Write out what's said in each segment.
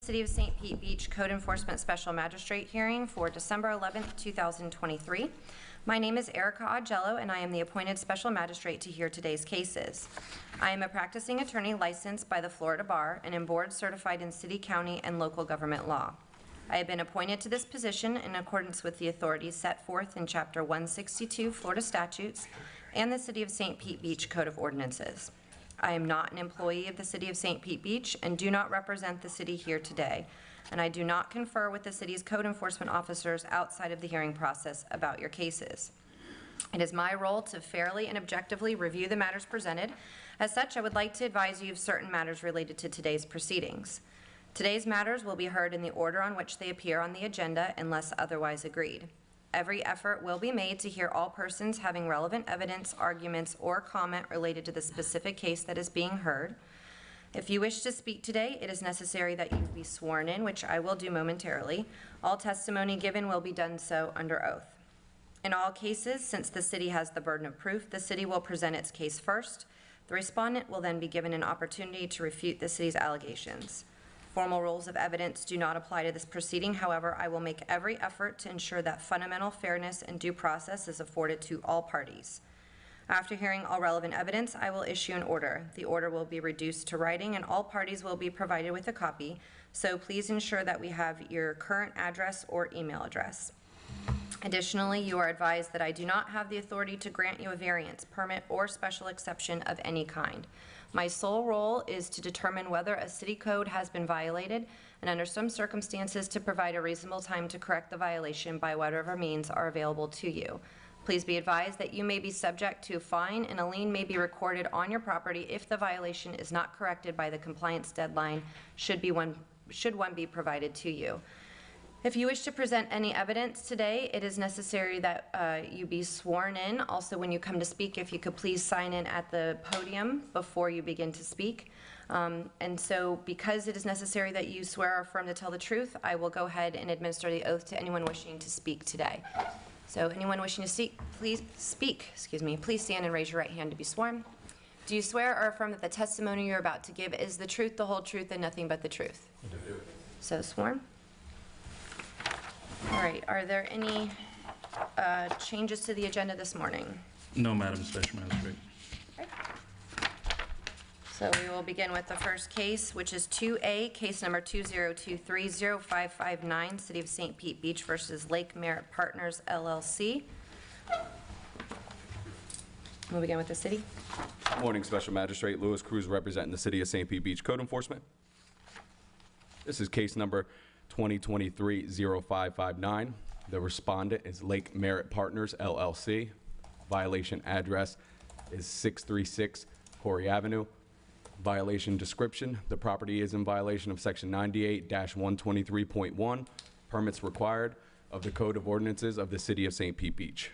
City of St. Pete Beach Code Enforcement Special Magistrate hearing for December 11th, 2023. My name is Erica Augello, and I am the appointed Special Magistrate to hear today's cases. I am a practicing attorney licensed by the Florida Bar and am board certified in city, county, and local government law. I have been appointed to this position in accordance with the authorities set forth in Chapter 162 Florida Statutes and the City of St. Pete Beach Code of Ordinances. I am not an employee of the City of St. Pete Beach and do not represent the city here today, and I do not confer with the city's code enforcement officers outside of the hearing process about your cases. It is my role to fairly and objectively review the matters presented. As such, I would like to advise you of certain matters related to today's proceedings. Today's matters will be heard in the order on which they appear on the agenda unless otherwise agreed. Every effort will be made to hear all persons having relevant evidence, arguments, or comment related to the specific case that is being heard. If you wish to speak today, it is necessary that you be sworn in, which I will do momentarily. All testimony given will be done so under oath. In all cases, since the city has the burden of proof, the city will present its case first. The respondent will then be given an opportunity to refute the city's allegations. Formal rules of evidence do not apply to this proceeding. However, I will make every effort to ensure that fundamental fairness and due process is afforded to all parties. After hearing all relevant evidence, I will issue an order. The order will be reduced to writing, and all parties will be provided with a copy, so please ensure that we have your current address or email address. Additionally, you are advised that I do not have the authority to grant you a variance, permit, or special exception of any kind. My sole role is to determine whether a city code has been violated and under some circumstances to provide a reasonable time to correct the violation by whatever means are available to you. Please be advised that you may be subject to a fine and a lien may be recorded on your property if the violation is not corrected by the compliance deadline should one be provided to you. If you wish to present any evidence today, it is necessary that you be sworn in. Also, when you come to speak, if you could please sign in at the podium before you begin to speak. And so because it is necessary that you swear or affirm to tell the truth, I will go ahead and administer the oath to anyone wishing to speak today. So anyone wishing to speak, please stand and raise your right hand to be sworn. Do you swear or affirm that the testimony you're about to give is the truth, the whole truth, and nothing but the truth? I do. So sworn. All right, are there any changes to the agenda this morning? No, Madam Special Magistrate. Okay. So we will begin with the first case, which is 2A, case number 2023-0559, City of St. Pete Beach versus Lake Merritt Partners, LLC. We'll begin with the city. Morning, Special Magistrate Louis Cruz representing the City of St. Pete Beach Code Enforcement. This is case number 2023-0559. The respondent is Lake Merritt Partners, LLC. Violation address is 636 Corey Avenue. Violation description: the property is in violation of section 98-123.1, permits required of the Code of Ordinances of the City of St. Pete Beach.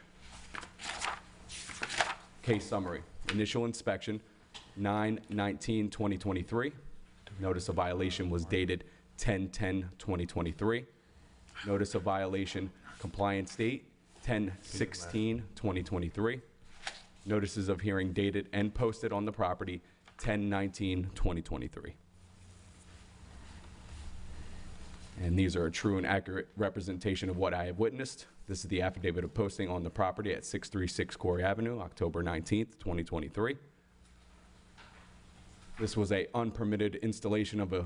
Case summary: initial inspection 9/19/2023. Notice of violation was dated 10/10/2023. Notice of violation compliance date 10/16/2023. Notices of hearing dated and posted on the property 10/19/2023. And these are a true and accurate representation of what I have witnessed. This is the affidavit of posting on the property at 636 Corey Avenue, October 19th, 2023. This was a unpermitted installation of a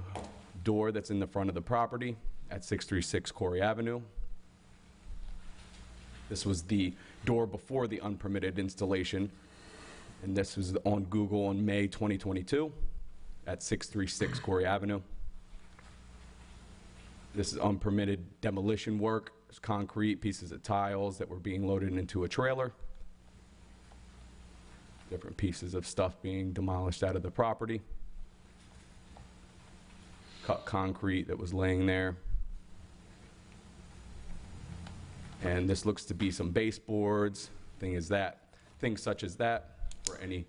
door that's in the front of the property at 636 Corey Avenue. This was the door before the unpermitted installation, and this was on Google in May 2022 at 636 Corey Avenue. This is unpermitted demolition work. There's concrete, pieces of tiles that were being loaded into a trailer. Different pieces of stuff being demolished out of the property. Cut concrete that was laying there. And this looks to be some baseboards, things such as that for any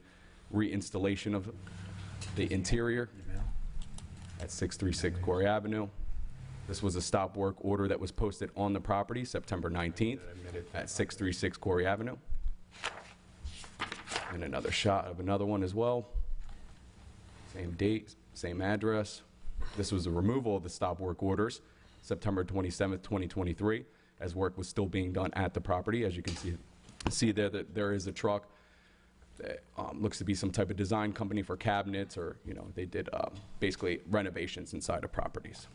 reinstallation of the interior at 636 Corey Avenue. This was a stop work order that was posted on the property September 19th at 636 Corey Avenue. And another shot of another one as well. Same date, same address. This was a removal of the stop work orders, September 27th, 2023, as work was still being done at the property. As you can see there that there is a truck that looks to be some type of design company for cabinets, or they did basically renovations inside of properties.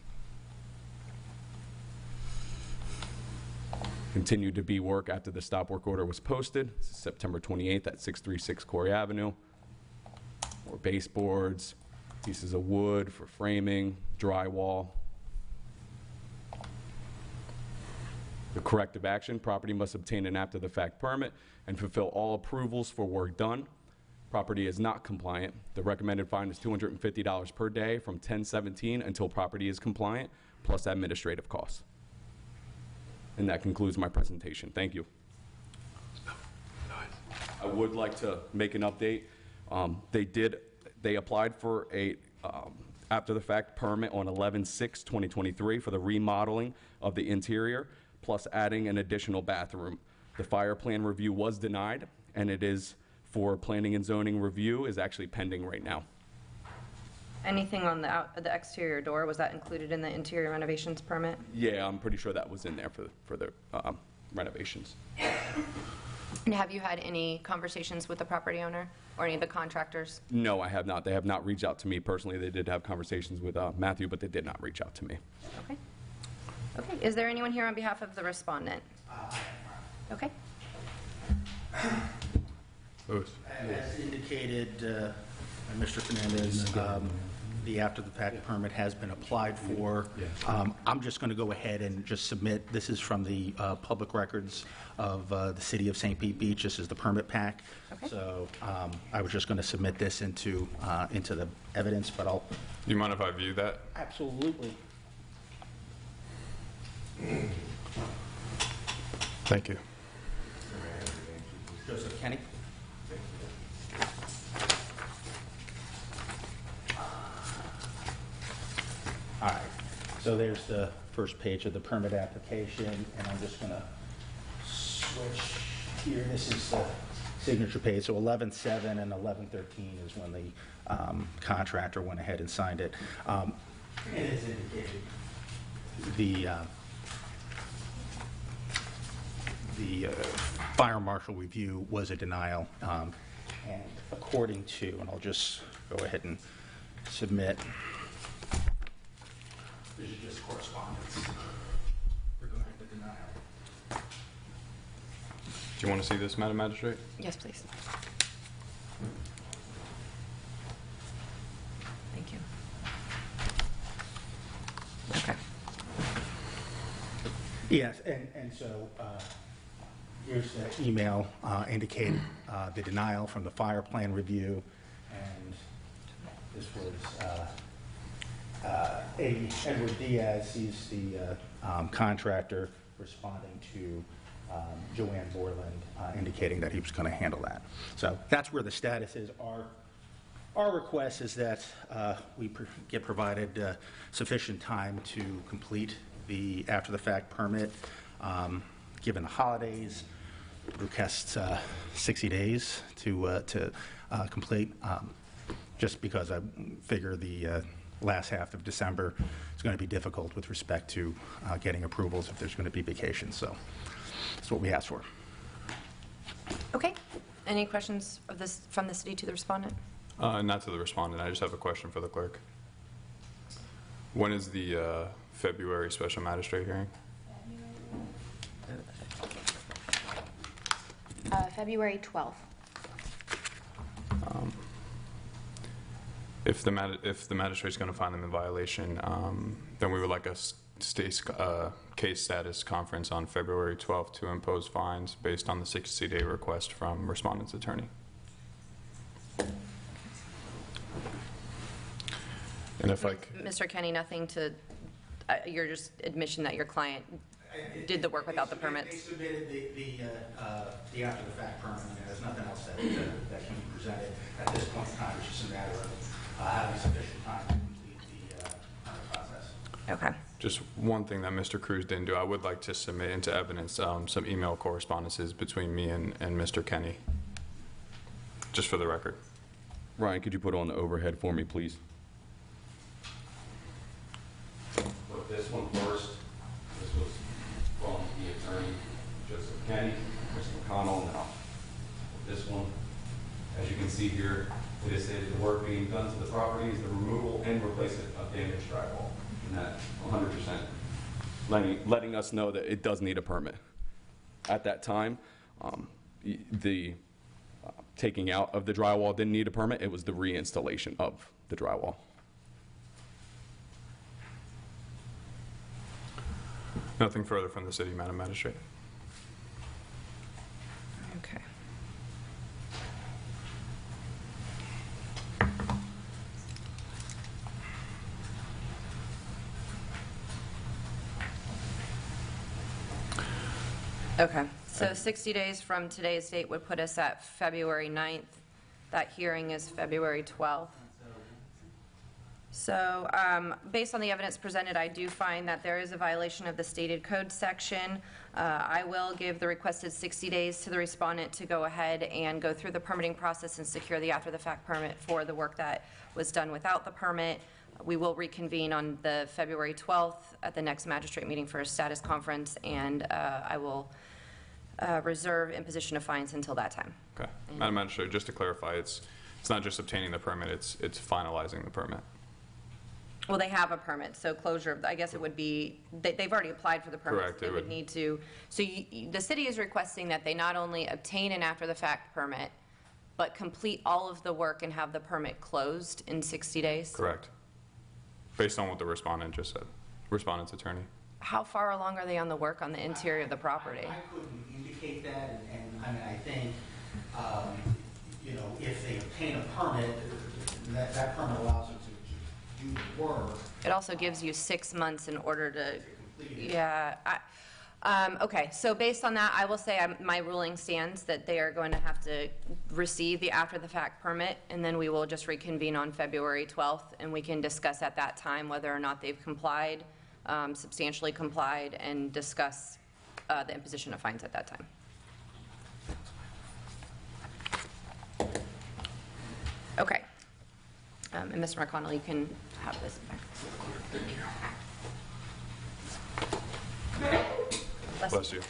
Continued to be work after the stop work order was posted. This is September 28th at 636 Corey Avenue. More baseboards, pieces of wood for framing, drywall. The corrective action: property must obtain an after-the-fact permit and fulfill all approvals for work done. Property is not compliant. The recommended fine is $250 per day from 10/17 until property is compliant, plus administrative costs. And that concludes my presentation. Thank you. I would like to make an update. They applied for a after-the-fact permit on 11/6/2023 for the remodeling of the interior, plus adding an additional bathroom. The fire plan review was denied, and it is for planning and zoning review is actually pending right now. Anything on the exterior door, was that included in the interior renovations permit? Yeah, I'm pretty sure that was in there for the renovations. And have you had any conversations with the property owner or any of the contractors? No, I have not. They have not reached out to me personally. They did have conversations with Matthew, but they did not reach out to me. Okay. Okay, is there anyone here on behalf of the respondent? Okay. Lewis. As indicated by Mr. Fernandez, the after-the-fact permit has been applied for. I'm just going to go ahead and just submit, this is from the public records of the city of St. Pete Beach. This is the permit pack. Okay. So I was just going to submit this into the evidence, but I'll... Do you mind if I view that? Absolutely. Thank you. Joseph Kenny. All right, so there's the first page of the permit application, and I'm just going to switch here. This is the signature page, so 11/7 and 11/13 is when the contractor went ahead and signed it. It is indicated the fire marshal review was a denial, and according to, and I'll just go ahead and submit. This is just correspondence regarding the denial. Do you want to see this, Madam Magistrate? Yes, please. Thank you. Okay. Yes, and so here's the email indicating the denial from the fire plan review, and this was Edward Diaz. He's the contractor responding to Joanne Borland, indicating that he was going to handle that. So that's where the status is. Our request is that we get provided sufficient time to complete the after-the-fact permit. Given the holidays, request 60 days to complete, just because I figure the last half of December is going to be difficult with respect to getting approvals if there's going to be vacations. So that's what we asked for. Okay. Any questions of this from the city to the respondent? Not to the respondent. I just have a question for the clerk. When is the February special magistrate hearing? February 12th. If the magistrate's going to find them in violation, then we would like a case status conference on February 12th to impose fines based on the 60-day request from respondent's attorney. And if Mr. Kenny, nothing to, your just admission that your client did the work without the permits? They submitted the after-the-fact permit, and there's nothing else that can be presented at this point in time. It's just a matter of having sufficient time to complete the permit process. Okay. Just one thing that Mr. Cruz didn't do, I would like to submit into evidence some email correspondences between me and Mr. Kenny, just for the record. Ryan, could you put on the overhead for me, please? with this one first. This was from the attorney, Joseph Kenny, Mr. McConnell. Now, this one, as you can see here, it is stated the work being done to the property is the removal and replacement of damaged drywall. And that 100% letting us know that it does need a permit. At that time, the taking out of the drywall didn't need a permit. It was the reinstallation of the drywall. Nothing further from the city, Madam Magistrate. Okay. Okay, so 60 days from today's date would put us at February 9th. That hearing is February 12th. So based on the evidence presented, I do find that there is a violation of the stated code section. I will give the requested 60 days to the respondent to go ahead and go through the permitting process and secure the after-the-fact permit for the work that was done without the permit. We will reconvene on the February 12th at the next magistrate meeting for a status conference, and I will reserve imposition of fines until that time. Okay. Madam Magistrate, just to clarify, it's not just obtaining the permit, it's finalizing the permit. Well, they have a permit, so closure, I guess it would be, they've already applied for the permit. Correct, They would need to, so the city is requesting that they not only obtain an after-the-fact permit, but complete all of the work and have the permit closed in 60 days? Correct. Based on what the respondent just said, respondent's attorney. How far along are they on the work on the interior of the property? I couldn't indicate that, and I mean, I think, you know, if they obtain a permit, that permit allows them to do the work. It also gives you 6 months in order to, yeah. Okay, so based on that, I will say my ruling stands that they are going to have to receive the after-the-fact permit, and then we will just reconvene on February 12th, and we can discuss at that time whether or not they've complied, substantially complied, and discuss the imposition of fines at that time. Okay. And Mr. McConnell, you can have this back. Thank you. Bless you.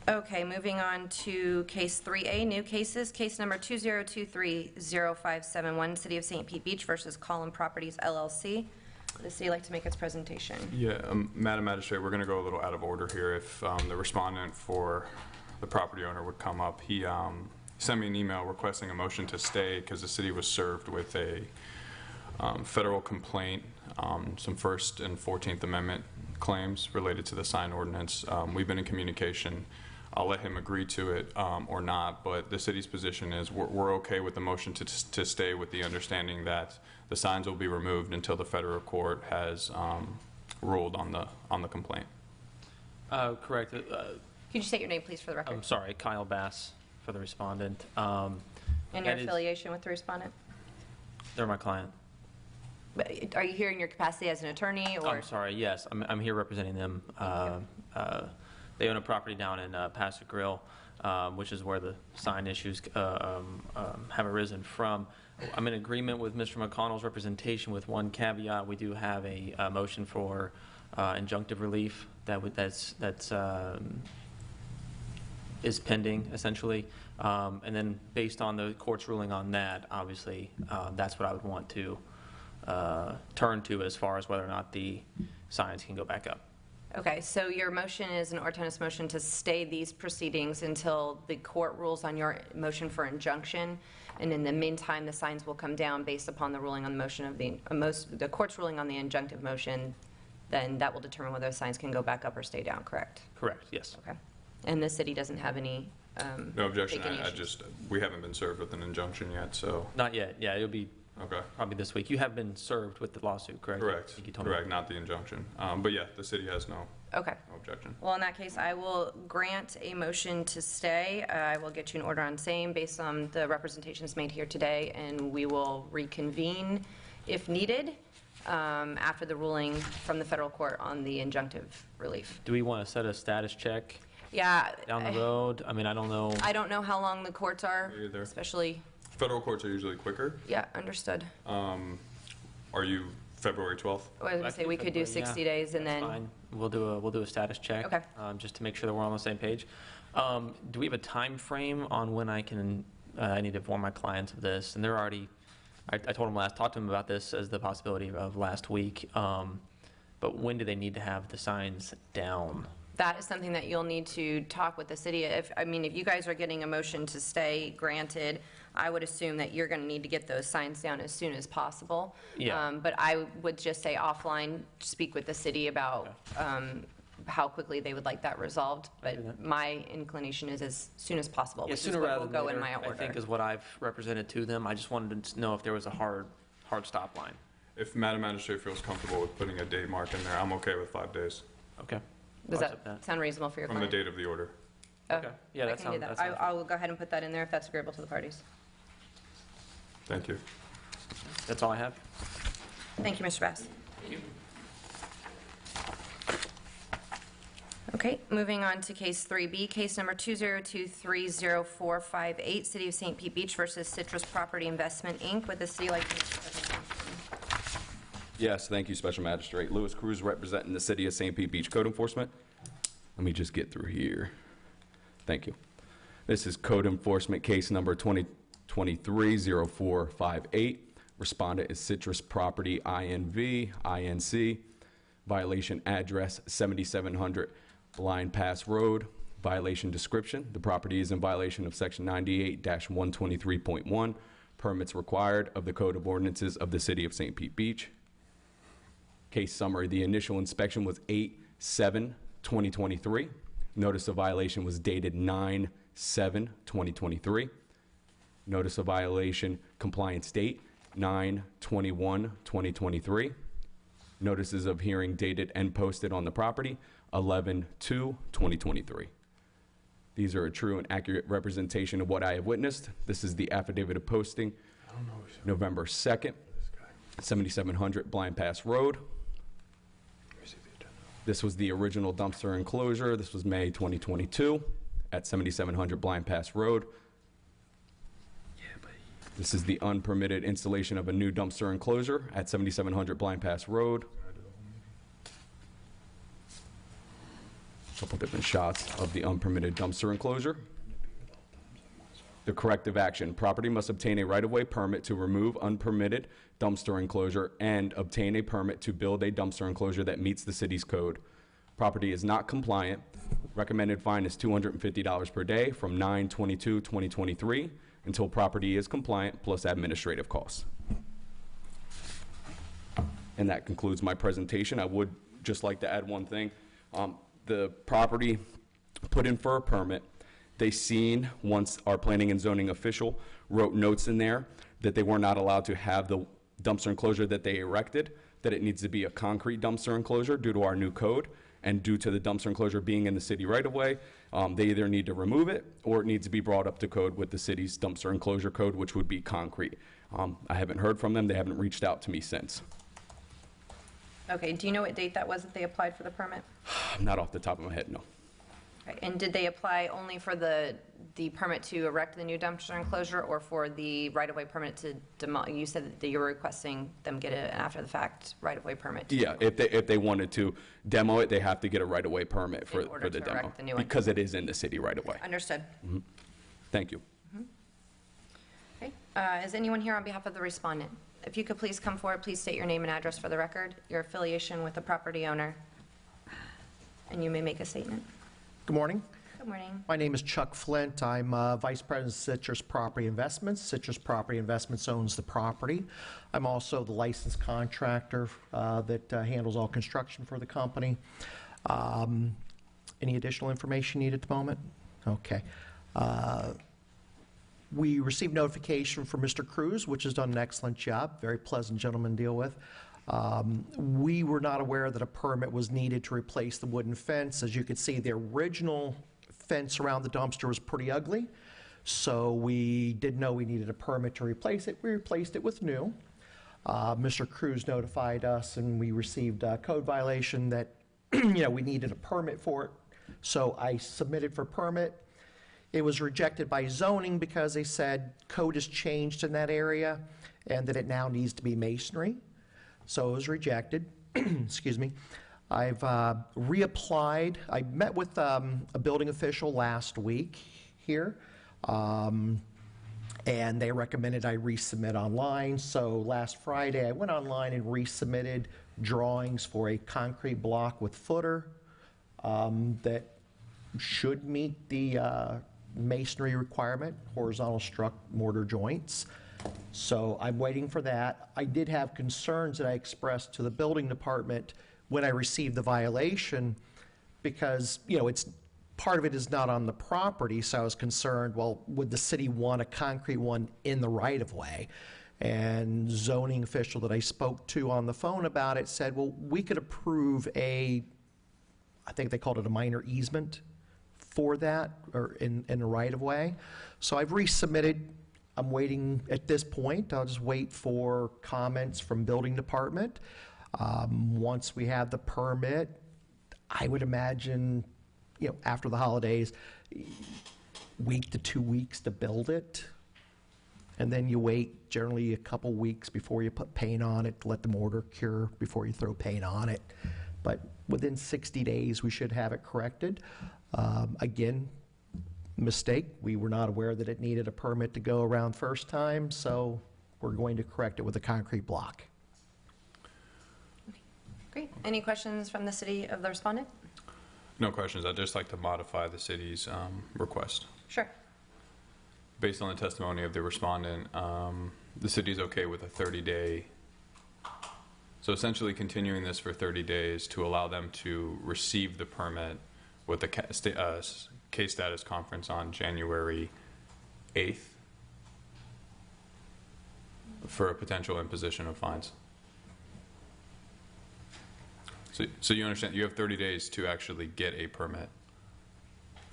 Okay, moving on to case 3A, new cases. Case number 2023-0571, City of St. Pete Beach versus Collin Properties LLC. Would the city like to make its presentation? Yeah, Madam Magistrate, we're going to go a little out of order here. If the respondent for the property owner would come up, he sent me an email requesting a motion to stay because the city was served with a federal complaint, some First and 14th Amendment claims related to the sign ordinance. We've been in communication. I'll let him agree to it or not, but the city's position is we're okay with the motion to stay, with the understanding that the signs will be removed until the federal court has ruled on the complaint. Correct. Could you state your name, please, for the record? I'm sorry, Kyle Bass for the respondent. And your that is- affiliation with the respondent? They're my client. Are you here in your capacity as an attorney, or? I'm sorry, yes, I'm here representing them. They own a property down in Pastor Grill, which is where the sign issues have arisen from. I'm in agreement with Mr. McConnell's representation with one caveat. We do have a motion for injunctive relief that's is pending, essentially. And then based on the court's ruling on that, obviously, that's what I would want to turn to as far as whether or not the signs can go back up. Okay, so your motion is an ordinance motion to stay these proceedings until the court rules on your motion for injunction, and in the meantime, the signs will come down based upon the ruling on the motion of the court's ruling on the injunctive motion. Then that will determine whether the signs can go back up or stay down. Correct? Correct, yes. Okay, and the city doesn't have any. No objection. take any I issues. just, we haven't been served with an injunction yet, so. Not yet, yeah, it'll be Okay. probably this week. You have been served with the lawsuit, correct? I Correct. think you told me. Correct. Not the injunction. But yeah, the city has no Okay. objection. Well, in that case, I will grant a motion to stay. I will get you an order on same based on the representations made here today, and we will reconvene if needed after the ruling from the federal court on the injunctive relief. Do we want to set a status check Yeah. down the road? I mean, I don't know. I don't know how long the courts are, Me either. especially, Federal courts are usually quicker. yeah, understood. Are you February 12th? I was gonna say, we could do 60 days and That's then, fine. We'll do a status check. Okay. Just to make sure that we're on the same page. Do we have a time frame on when I need to inform my clients of this? And they're already, I told them talked to them about this as the possibility of last week. But when do they need to have the signs down? that is something that you'll need to talk with the city. If you guys are getting a motion to stay granted, I would assume that you're gonna need to get those signs down as soon as possible. Yeah. But I would just say offline, speak with the city about, how quickly they would like that resolved. But my inclination is as soon as possible, Yeah, which is sooner what rather will than go in later, my I think order. is what I've represented to them. I just wanted to know if there was a hard stop line. If Madam Magistrate feels comfortable with putting a date mark in there, I'm okay with 5 days Okay. Does I'll accept that sound reasonable for your from the client? date of the order. Okay. Yeah, I that can do sounds. that. I will go ahead and put that in there if that's agreeable to the parties. Thank you. That's all I have. Thank you, Mr. Bass. Okay, moving on to case 3B, case number 202304558, City of St. Pete Beach versus Citrus Property Investment, Inc. Would the city like to make a presentation? Yes, thank you, Special Magistrate. Louis Cruz representing the City of St. Pete Beach Code Enforcement. Let me just get through here. Thank you. This is Code Enforcement Case Number 2023-0458. Respondent is Citrus Property INV, INC. Violation address 7700 Blind Pass Road. Violation description: the property is in violation of Section 98-123.1, permits required of the Code of Ordinances of the City of St. Pete Beach. Case summary: the initial inspection was 8/7/2023. Notice of violation was dated 9/7/2023. Notice of violation compliance date 9/21/2023. Notices of hearing dated and posted on the property 11/2/2023. These are a true and accurate representation of what I have witnessed. This is the affidavit of posting, November 2nd, 7700 Blind Pass Road. This was the original dumpster enclosure. This was May 2022 at 7700 Blind Pass Road. This is the unpermitted installation of a new dumpster enclosure at 7700 Blind Pass Road. A couple different shots of the unpermitted dumpster enclosure. The corrective action: property must obtain a right-of-way permit to remove unpermitted dumpster enclosure and obtain a permit to build a dumpster enclosure that meets the city's code. Property is not compliant. Recommended fine is $250 per day from 9/22/2023 until property is compliant, plus administrative costs. And that concludes my presentation. I would just like to add one thing. The property put in for a permit. They seen, once our planning and zoning official wrote notes in there, that they were not allowed to have the dumpster enclosure that they erected, that it needs to be a concrete dumpster enclosure due to our new code, and due to the dumpster enclosure being in the city right-of-way, they either need to remove it or it needs to be brought up to code with the city's dumpster enclosure code, which would be concrete. I haven't heard from them. They haven't reached out to me since. Okay, do you know what date that was that they applied for the permit? Not off the top of my head, no. Okay, and did they apply only for the permit to erect the new dumpster enclosure, or for the right-of-way permit to demolish? You said that you were requesting them get an after-the-fact right-of-way permit. Yeah, if they wanted to demo it, they have to get a right-of-way permit for In order the to demo. erect the new one. Because it is in the city right-of-way. Understood. Thank you. Okay, is anyone here on behalf of the respondent? If you could please come forward, please state your name and address for the record, your affiliation with the property owner, and you may make a statement. Good morning. Good morning. My name is Chuck Flint. I'm Vice President of Citrus Property Investments. Citrus Property Investments owns the property. I'm also the licensed contractor that handles all construction for the company. Any additional information needed at the moment? Okay. We received notification from Mr. Cruz, which has done an excellent job. Very pleasant gentleman to deal with. We were not aware that a permit was needed to replace the wooden fence. As you can see, the original fence around the dumpster was pretty ugly, so we didn't know we needed a permit to replace it. We replaced it with new. Mr. Cruz notified us, and we received a code violation that we needed a permit for it. So I submitted for permit. It was rejected by zoning because they said code has changed in that area and that it now needs to be masonry. so it was rejected. Excuse me. I've reapplied. I met with a building official last week here, and they recommended I resubmit online. So last Friday, I went online and resubmitted drawings for a concrete block with footer that should meet the masonry requirement, horizontal struck mortar joints. So I'm waiting for that. I did have concerns that I expressed to the building department when I received the violation, because, you know, it's, part of it is not on the property, so I was concerned, well, would the city want a concrete one in the right-of-way? And zoning official that I spoke to on the phone about it said, well, we could approve I think they called it a minor easement for that, or in the right-of-way. So I've resubmitted. I'm waiting at this point. I'll just wait for comments from building department. Once we have the permit, I would imagine, you know, after the holidays, week to 2 weeks to build it. And then you wait generally a couple weeks before you put paint on it to let the mortar cure before you throw paint on it. But within 60 days, we should have it corrected. Again, mistake. We were not aware that it needed a permit to go around first time, so we're going to correct it with a concrete block. Great. Any questions from the city of the respondent? No questions. I'd just like to modify the city's request. Sure. Based on the testimony of the respondent, the city is okay with a 30-day, so essentially continuing this for 30 days to allow them to receive the permit with the case status conference on January 8th for a potential imposition of fines. So you understand, you have 30 days to actually get a permit?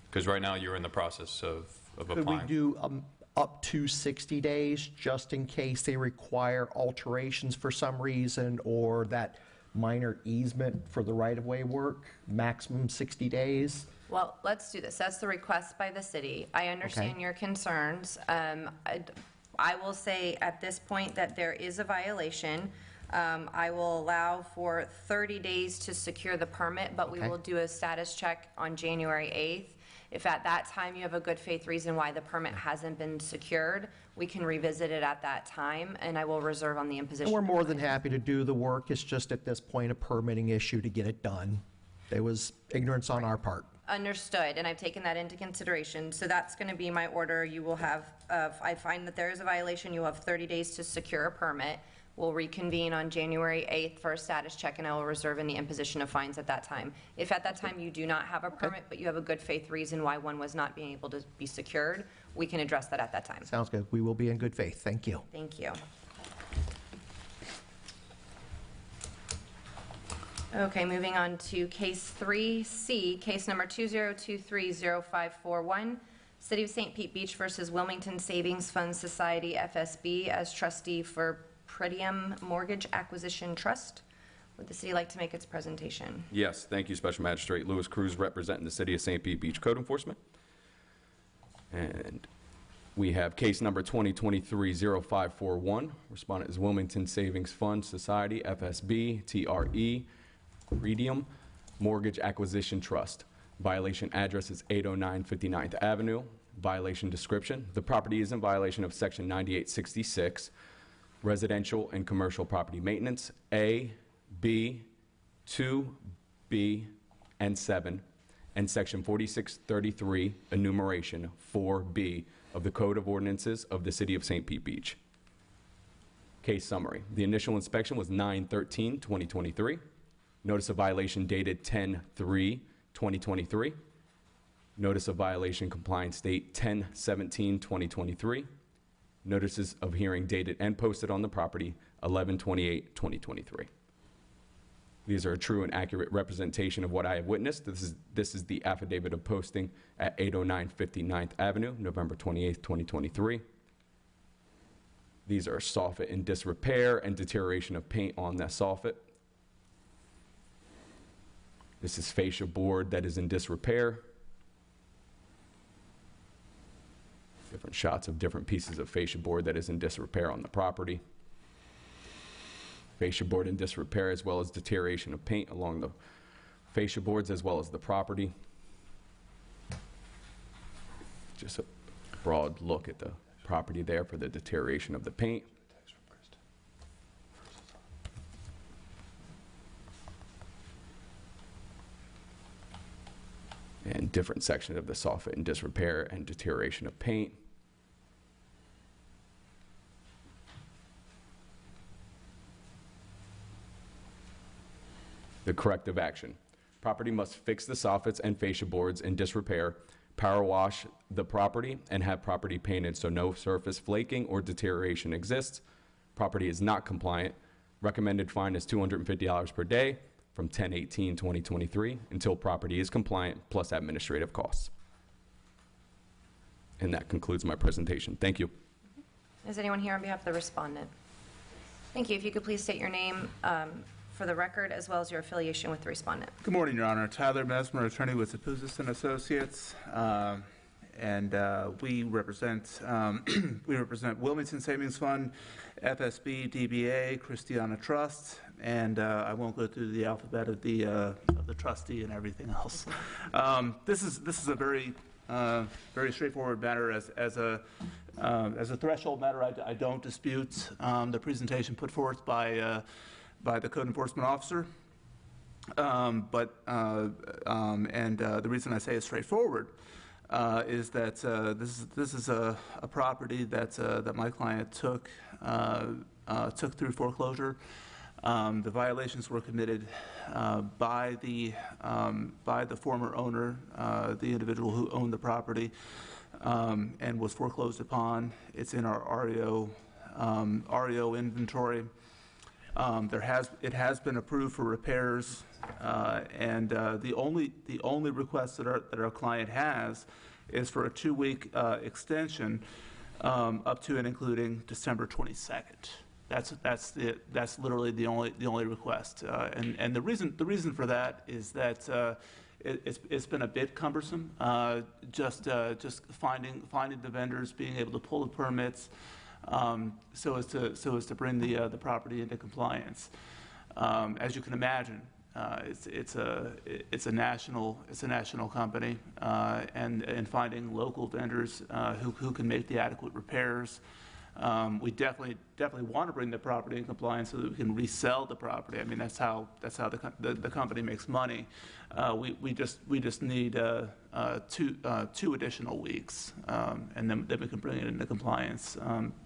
Because right now you're in the process of applying. Could we do up to 60 days, just in case they require alterations for some reason, or that minor easement for the right-of-way work, maximum 60 days? Well, let's do this. That's the request by the city. I understand Okay. your concerns. I will say at this point that there is a violation. I will allow for 30 days to secure the permit, but we Okay. will do a status check on January 8th. If at that time you have a good faith reason why the permit hasn't been secured, we can revisit it at that time, and I will reserve on the imposition. And we're of more than fines. happy to do the work. It's just at this point a permitting issue to get it done. There was ignorance on our part. Understood, and I've taken that into consideration. So that's going to be my order. You will have, if I find that there is a violation, you'll have 30 days to secure a permit. We'll reconvene on January 8th for a status check, and I will reserve in the imposition of fines at that time. If at that time you do not have a permit, but you have a good faith reason why one was not being able to be secured, we can address that at that time. Sounds good. We will be in good faith. Thank you. Thank you. Okay, moving on to case 3C, case number 20230541, City of St. Pete Beach versus Wilmington Savings Fund Society, FSB, as trustee for Pretium Mortgage Acquisition Trust. Would the city like to make its presentation? Yes, thank you, Special Magistrate Louis Cruz, representing the City of St. Pete Beach Code Enforcement. And we have case number 2023-0541. Respondent is Wilmington Savings Fund Society, FSB, TRE, Pretium Mortgage Acquisition Trust. Violation address is 809 59th Avenue. Violation description: the property is in violation of Section 9866, residential and commercial property maintenance, A, B, 2B, and 7, and Section 4633, enumeration 4B of the Code of Ordinances of the City of St. Pete Beach. Case summary: the initial inspection was 9/13/2023. Notice of violation dated 10/3/2023. Notice of violation compliance date 10/17/2023. Notices of hearing dated and posted on the property 11/28/2023. These are a true and accurate representation of what I have witnessed. This is the affidavit of posting at 809 59th Avenue, November 28th, 2023. These are soffit in disrepair and deterioration of paint on that soffit. This is fascia board that is in disrepair. Different shots of different pieces of fascia board that is in disrepair on the property. fascia board in disrepair, as well as deterioration of paint along the fascia boards as well as the property. Just a broad look at the property there for the deterioration of the paint. And different section of the soffit in disrepair and deterioration of paint. The corrective action. Property must fix the soffits and fascia boards in disrepair, power wash the property, and have property painted so no surface flaking or deterioration exists. Property is not compliant. Recommended fine is $250 per day from 10/18/2023 until property is compliant, plus administrative costs. And that concludes my presentation. Thank you. Is anyone here on behalf of the respondent? Thank you. If you could please state your name for the record, as well as your affiliation with the respondent. Good morning, Your Honor. Tyler Mesmer, attorney with Zapuzis and Associates, and we represent Wilmington Savings Fund, FSB, DBA, Christiana Trust, and I won't go through the alphabet of the trustee and everything else. This is a very straightforward matter. As a threshold matter, I don't dispute the presentation put forth by the code enforcement officer. The reason I say it's straightforward is that this is a property that my client took through foreclosure. The violations were committed by the former owner, the individual who owned the property, and was foreclosed upon. It's in our REO inventory. It has been approved for repairs, and the only request that our client has is for a 2-week extension up to and including December 22nd. That's literally the only request, and the reason for that is that it's been a bit cumbersome, just finding the vendors, being able to pull the permits, so as to bring the property into compliance. As you can imagine, it's a national company, and finding local vendors who can make the adequate repairs. We definitely want to bring the property in compliance so that we can resell the property. I mean, that's how the company makes money. We just need two additional weeks, and then we can bring it into compliance.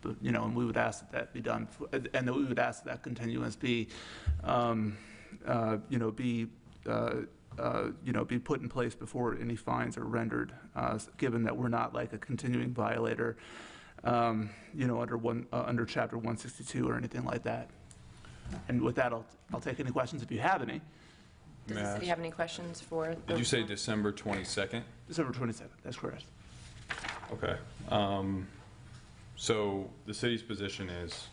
But, and we would ask that be done, and that we would ask that continuance be put in place before any fines are rendered, given that we're not like a continuing violator, under Chapter 162 or anything like that. And with that, I'll take any questions if you have any. Does the city have any questions for? Did you say December 22nd? December 22nd, that's correct. Okay. So the city's position is,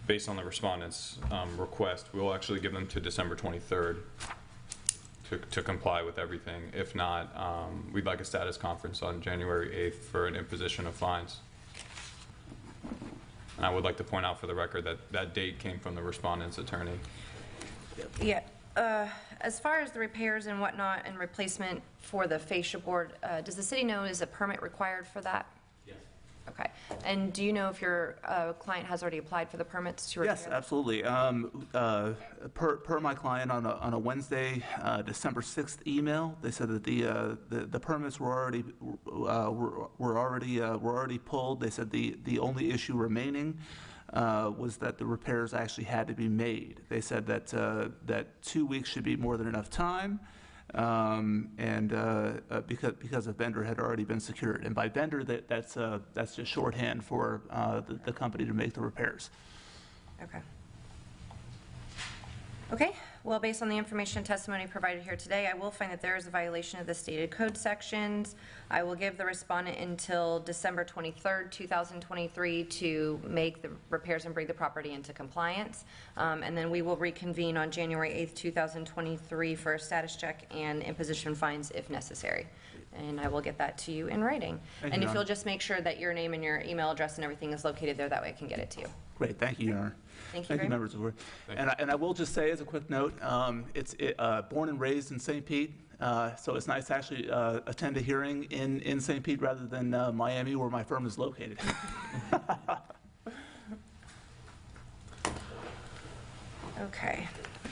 based on the respondent's request, we'll actually give them to December 23rd to comply with everything. If not, we'd like a status conference on January 8th for an imposition of fines. And I would like to point out for the record that that date came from the respondent's attorney. Yeah. As far as the repairs and whatnot and replacement for the fascia board, does the city know, is a permit required for that? Yes. Okay. And do you know if your client has already applied for the permits to repair? Yes, absolutely. Per my client on a Wednesday, December 6th email, they said that the permits were already pulled. They said the only issue remaining was that the repairs actually had to be made. They said that 2 weeks should be more than enough time, because a vendor had already been secured. And by vendor, that's just shorthand for the company to make the repairs. Okay. Okay. Well, based on the information and testimony provided here today, I will find that there is a violation of the stated code sections. I will give the respondent until December 23rd, 2023 to make the repairs and bring the property into compliance. And then we will reconvene on January 8th, 2023 for a status check and imposition fines if necessary. and I will get that to you in writing. Thank And you, if Your you'll just make sure that your name and your email address and everything is located there, that way I can get it to you. Great, thank you, Your Honor. Thank you very much. members of the board. And I will just say as a quick note, born and raised in St. Pete, so it's nice to actually attend a hearing in St. Pete rather than Miami, where my firm is located. Okay,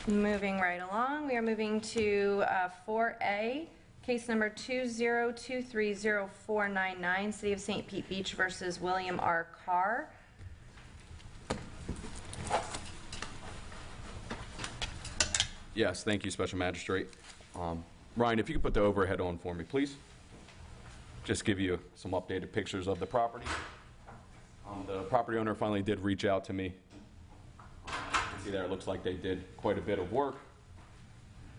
moving right along, we are moving to 4A, case number 20230499, City of St. Pete Beach versus William R. Carr. Yes, thank you, Special Magistrate. Ryan, if you could put the overhead on for me, please. Just give you some updated pictures of the property. The property owner finally did reach out to me. You can see there, it looks like they did quite a bit of work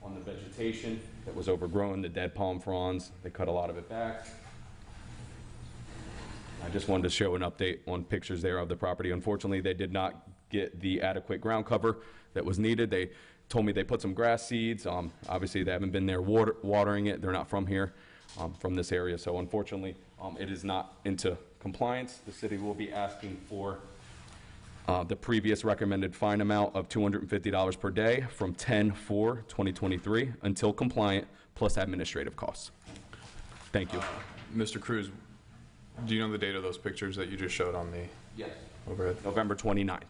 on the vegetation that was overgrown, the dead palm fronds. They cut a lot of it back. I just wanted to show an update on pictures there of the property. Unfortunately, they did not get the adequate ground cover that was needed. They told me they put some grass seeds. Obviously, they haven't been there watering it. They're not from here, from this area. So unfortunately, it is not into compliance. The city will be asking for the previous recommended fine amount of $250 per day from 10/4/2023 until compliant, plus administrative costs. Thank you. Mr. Cruz, do you know the date of those pictures that you just showed on the Yes. overhead? November 29th.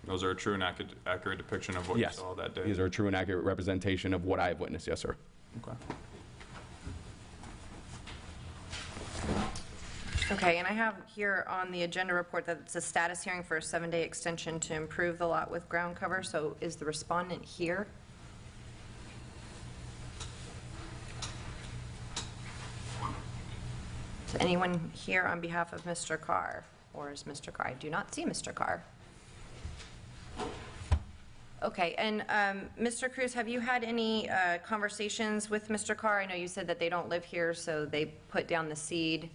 Those are a true and accurate depiction of what you Yes. saw that day? These are a true and accurate representation of what I have witnessed. Yes, sir. Okay. Okay, and I have here on the agenda report that it's a status hearing for a 7-day extension to improve the lot with ground cover, so is the respondent here? Is anyone here on behalf of Mr. Carr? Or is Mr. Carr? I do not see Mr. Carr. Okay, and Mr. Cruz, have you had any conversations with Mr. Carr? I know you said that they don't live here, so they put down the seed.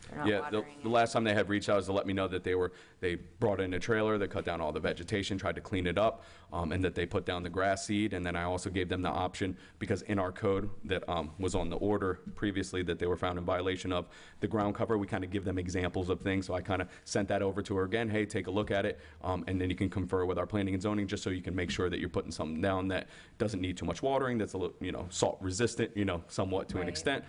They're not Yeah, watering the it. last time they had reached out was to let me know that they brought in a trailer, they cut down all the vegetation, tried to clean it up, and that they put down the grass seed. And then I also gave them the option, because in our code that was on the order previously that they were found in violation of, the ground cover, we kind of give them examples of things. So I kind of sent that over to her again. Hey, take a look at it, and then you can confer with our planning and zoning, just so you can make sure that you're putting something down that doesn't need too much watering, that's a little, salt resistant, somewhat to an Right. extent.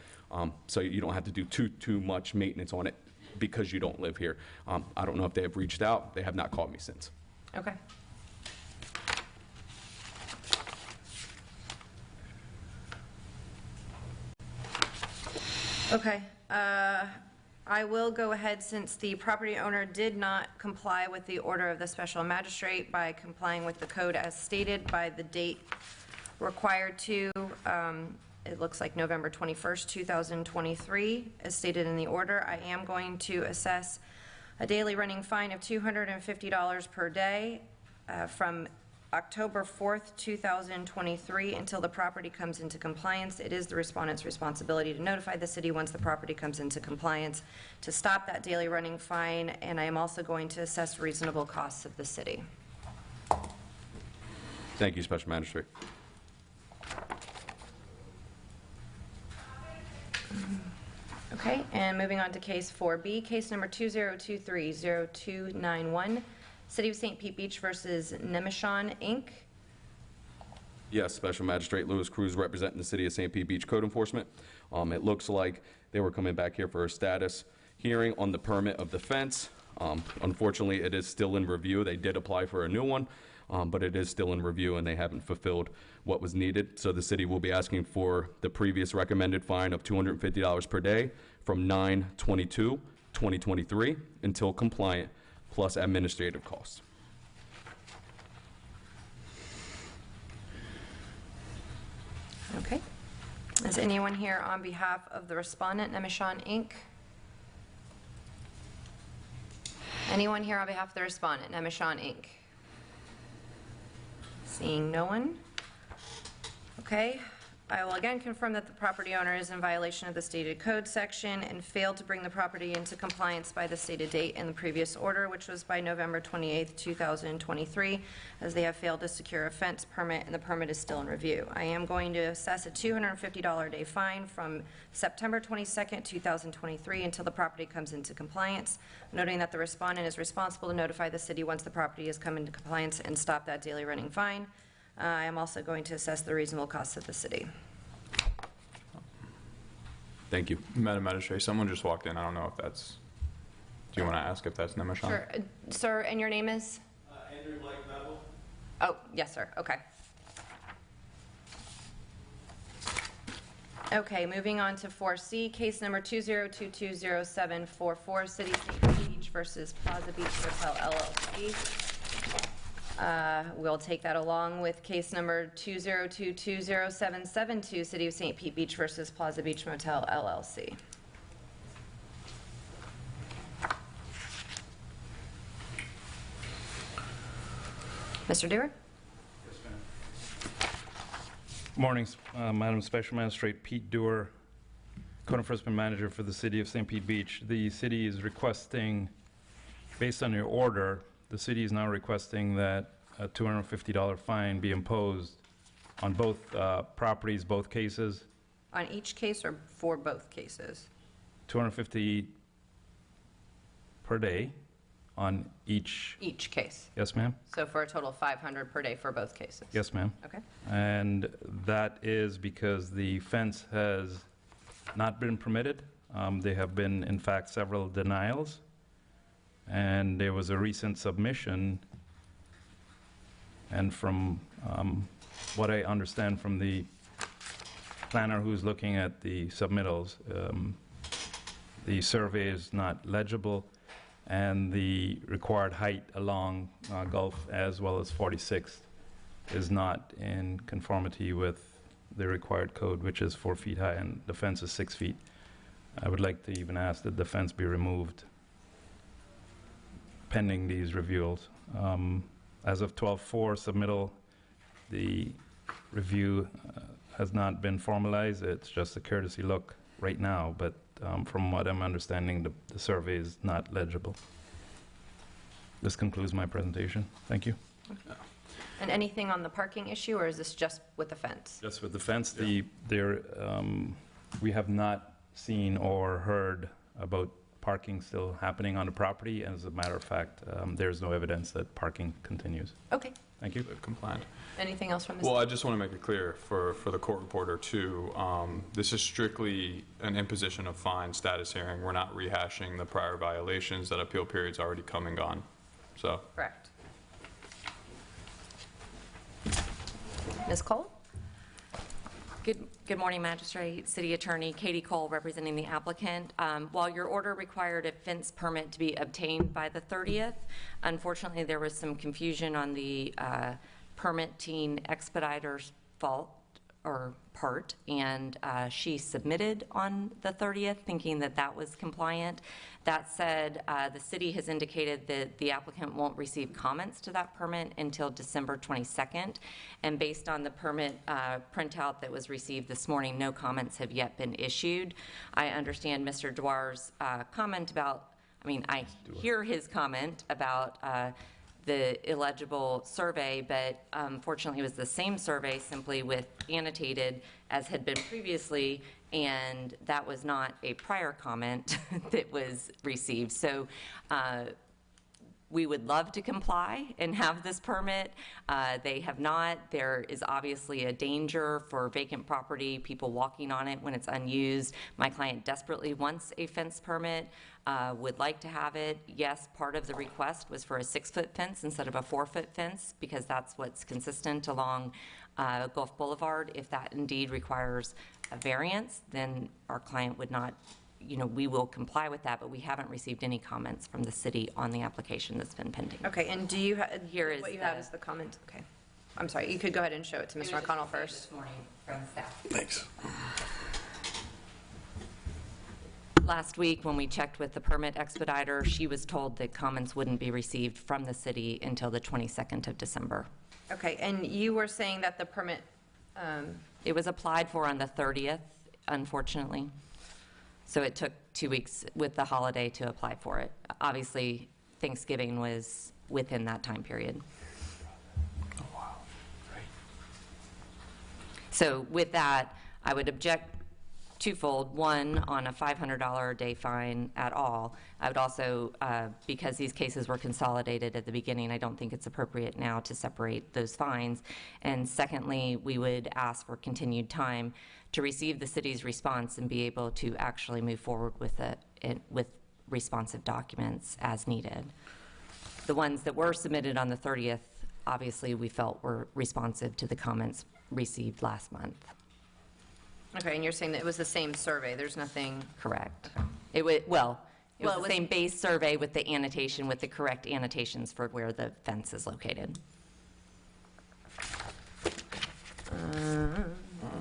So you don't have to do too much maintenance on it because you don't live here. I don't know if they have reached out. They have not called me since. Okay. Okay, I will go ahead, since the property owner did not comply with the order of the special magistrate by complying with the code as stated by the date required to, it looks like November 21st, 2023, as stated in the order. I am going to assess a daily running fine of $250 per day from October 4th, 2023, until the property comes into compliance. It is the respondent's responsibility to notify the city once the property comes into compliance to stop that daily running fine, and I am also going to assess reasonable costs of the city. Thank you, Special Magistrate. Okay, and moving on to case 4B, case number 2023-0291, City of St. Pete Beach versus Nemeshon, Inc. Yes, Special Magistrate Louis Cruz representing the City of St. Pete Beach Code Enforcement. It looks like they were coming back here for a status hearing on the permit of the fence. Unfortunately, it is still in review. They did apply for a new one, but it is still in review and they haven't fulfilled what was needed. So the city will be asking for the previous recommended fine of $250 per day from 9/22/2023 until compliant, plus administrative costs. Okay. Is anyone here on behalf of the respondent, Nemeshon, Inc.? Anyone here on behalf of the respondent, Nemeshon, Inc.? Seeing no one. Okay. I will again confirm that the property owner is in violation of the stated code section and failed to bring the property into compliance by the stated date in the previous order, which was by November 28th, 2023, as they have failed to secure a fence permit and the permit is still in review. I am going to assess a $250 a day fine from September 22nd, 2023 until the property comes into compliance, noting that the respondent is responsible to notify the city once the property has come into compliance and stop that daily running fine. I am also going to assess the reasonable costs of the city. Thank you. Madam Magistrate, someone just walked in. I don't know if that's, do you want to ask if that's Nemeshan? Sure. Sir, and your name is? Andrew Blake Bevel. Oh, yes, sir. Okay. Okay, moving on to 4C, case number 202207444, City St. Beach versus Plaza Beach Hotel LLC. We'll take that along with case number 202207772, City of St. Pete Beach versus Plaza Beach Motel LLC. Mr. Dewar? Morning, Madam Special Magistrate Pete Dewar, Code Enforcement Manager for the City of St. Pete Beach. The city is requesting, based on your order, the city is now requesting that a $250 fine be imposed on both properties, both cases. On each case or for both cases? $250 per day on each. Each case. Yes, ma'am? So for a total of $500 per day for both cases? Yes, ma'am. Okay. And that is because the fence has not been permitted. There have been, in fact, several denials. And there was a recent submission, and from what I understand from the planner who's looking at the submittals, the survey is not legible, and the required height along Gulf as well as 46th is not in conformity with the required code, which is 4 feet high, and the fence is 6 feet. I would like to even ask that the fence be removed pending these reviews. As of 12/4 submittal, the review has not been formalized. It's just a courtesy look right now, but from what I'm understanding, the survey is not legible. This concludes my presentation. Thank you. And anything on the parking issue, or is this just with the fence? Just with the fence, we have not seen or heard about parking still happening on the property. As a matter of fact, there's no evidence that parking continues. Okay. Thank you. Compliant. Anything else from this? Well, I just want to make it clear for the court reporter too, this is strictly an imposition of fine status hearing. We're not rehashing the prior violations. That appeal period's already come and gone. So. Correct. Ms. Cole? Good morning, Magistrate, City Attorney Katie Cole, representing the applicant. While your order required a fence permit to be obtained by the 30th, unfortunately there was some confusion on the permitting expediter's part, and she submitted on the 30th thinking that that was compliant. That said, the city has indicated that the applicant won't receive comments to that permit until December 22nd, and based on the permit printout that was received this morning, no comments have yet been issued. I understand Mr. Dewar's comment about, I hear his comment about the illegible survey, but unfortunately it was the same survey, simply with annotated as had been previously, and that was not a prior comment that was received. So we would love to comply and have this permit. They have not. There is obviously a danger for vacant property, people walking on it when it's unused. My client desperately wants a fence permit, would like to have it. Yes, part of the request was for a 6-foot fence instead of a 4-foot fence, because that's what's consistent along Gulf Boulevard. If that indeed requires a variance, then our client would not, we will comply with that, but we haven't received any comments from the city on the application that's been pending. Okay, and do you have, Here is what you have is the comment? Okay. I'm sorry, you could go ahead and show it to Mr. McConnell first. This morning from staff. Thanks. Last week, when we checked with the permit expediter, she was told that comments wouldn't be received from the city until the 22nd of December. Okay, and you were saying that the permit It was applied for on the 30th, unfortunately. So it took 2 weeks with the holiday to apply for it. Obviously, Thanksgiving was within that time period. Oh, wow. Right. So with that, I would object twofold. One, on a $500 a day fine at all. I would also, because these cases were consolidated at the beginning, I don't think it's appropriate now to separate those fines. And secondly, we would ask for continued time to receive the city's response and be able to actually move forward with with responsive documents as needed. The ones that were submitted on the 30th, obviously, we felt were responsive to the comments received last month. Okay, and you're saying that it was the same survey, there's nothing... Correct. It was, well, it was Well, the it was- same base survey with the annotation, with the correct annotations for where the fence is located.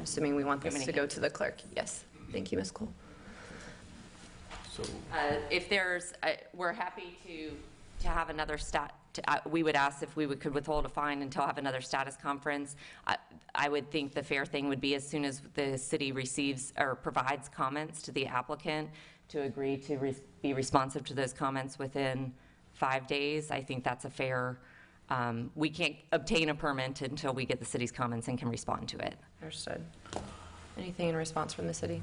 Assuming we want this to go to the clerk. Yes. Thank you, Ms. Cole. So, If there's, we're happy to have another we would ask if we could withhold a fine until have another status conference. I would think the fair thing would be as soon as the city receives or provides comments to the applicant to agree to be responsive to those comments within 5 days. I think that's a fair, we can't obtain a permit until we get the city's comments and can respond to it. Understood. Anything in response from the city?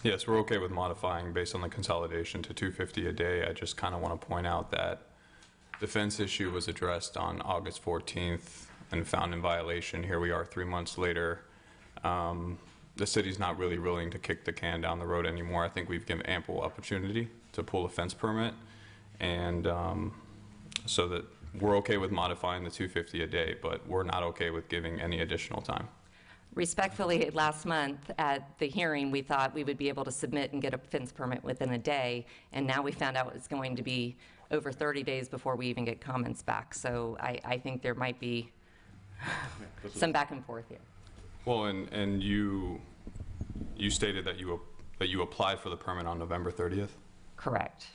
Yes, we're okay with modifying based on the consolidation to $250 a day. I just kind of want to point out that the fence issue was addressed on August 14th and found in violation. Here we are 3 months later. The city's not really willing to kick the can down the road anymore. I think we've given ample opportunity to pull a fence permit, and so that we're okay with modifying the $250 a day, but we're not okay with giving any additional time. Respectfully, last month at the hearing, we thought we would be able to submit and get a fence permit within a day, and now we found out it's going to be over 30 days before we even get comments back. So I think there might be some back and forth here. Well, and you stated that you applied for the permit on November 30th, Correct.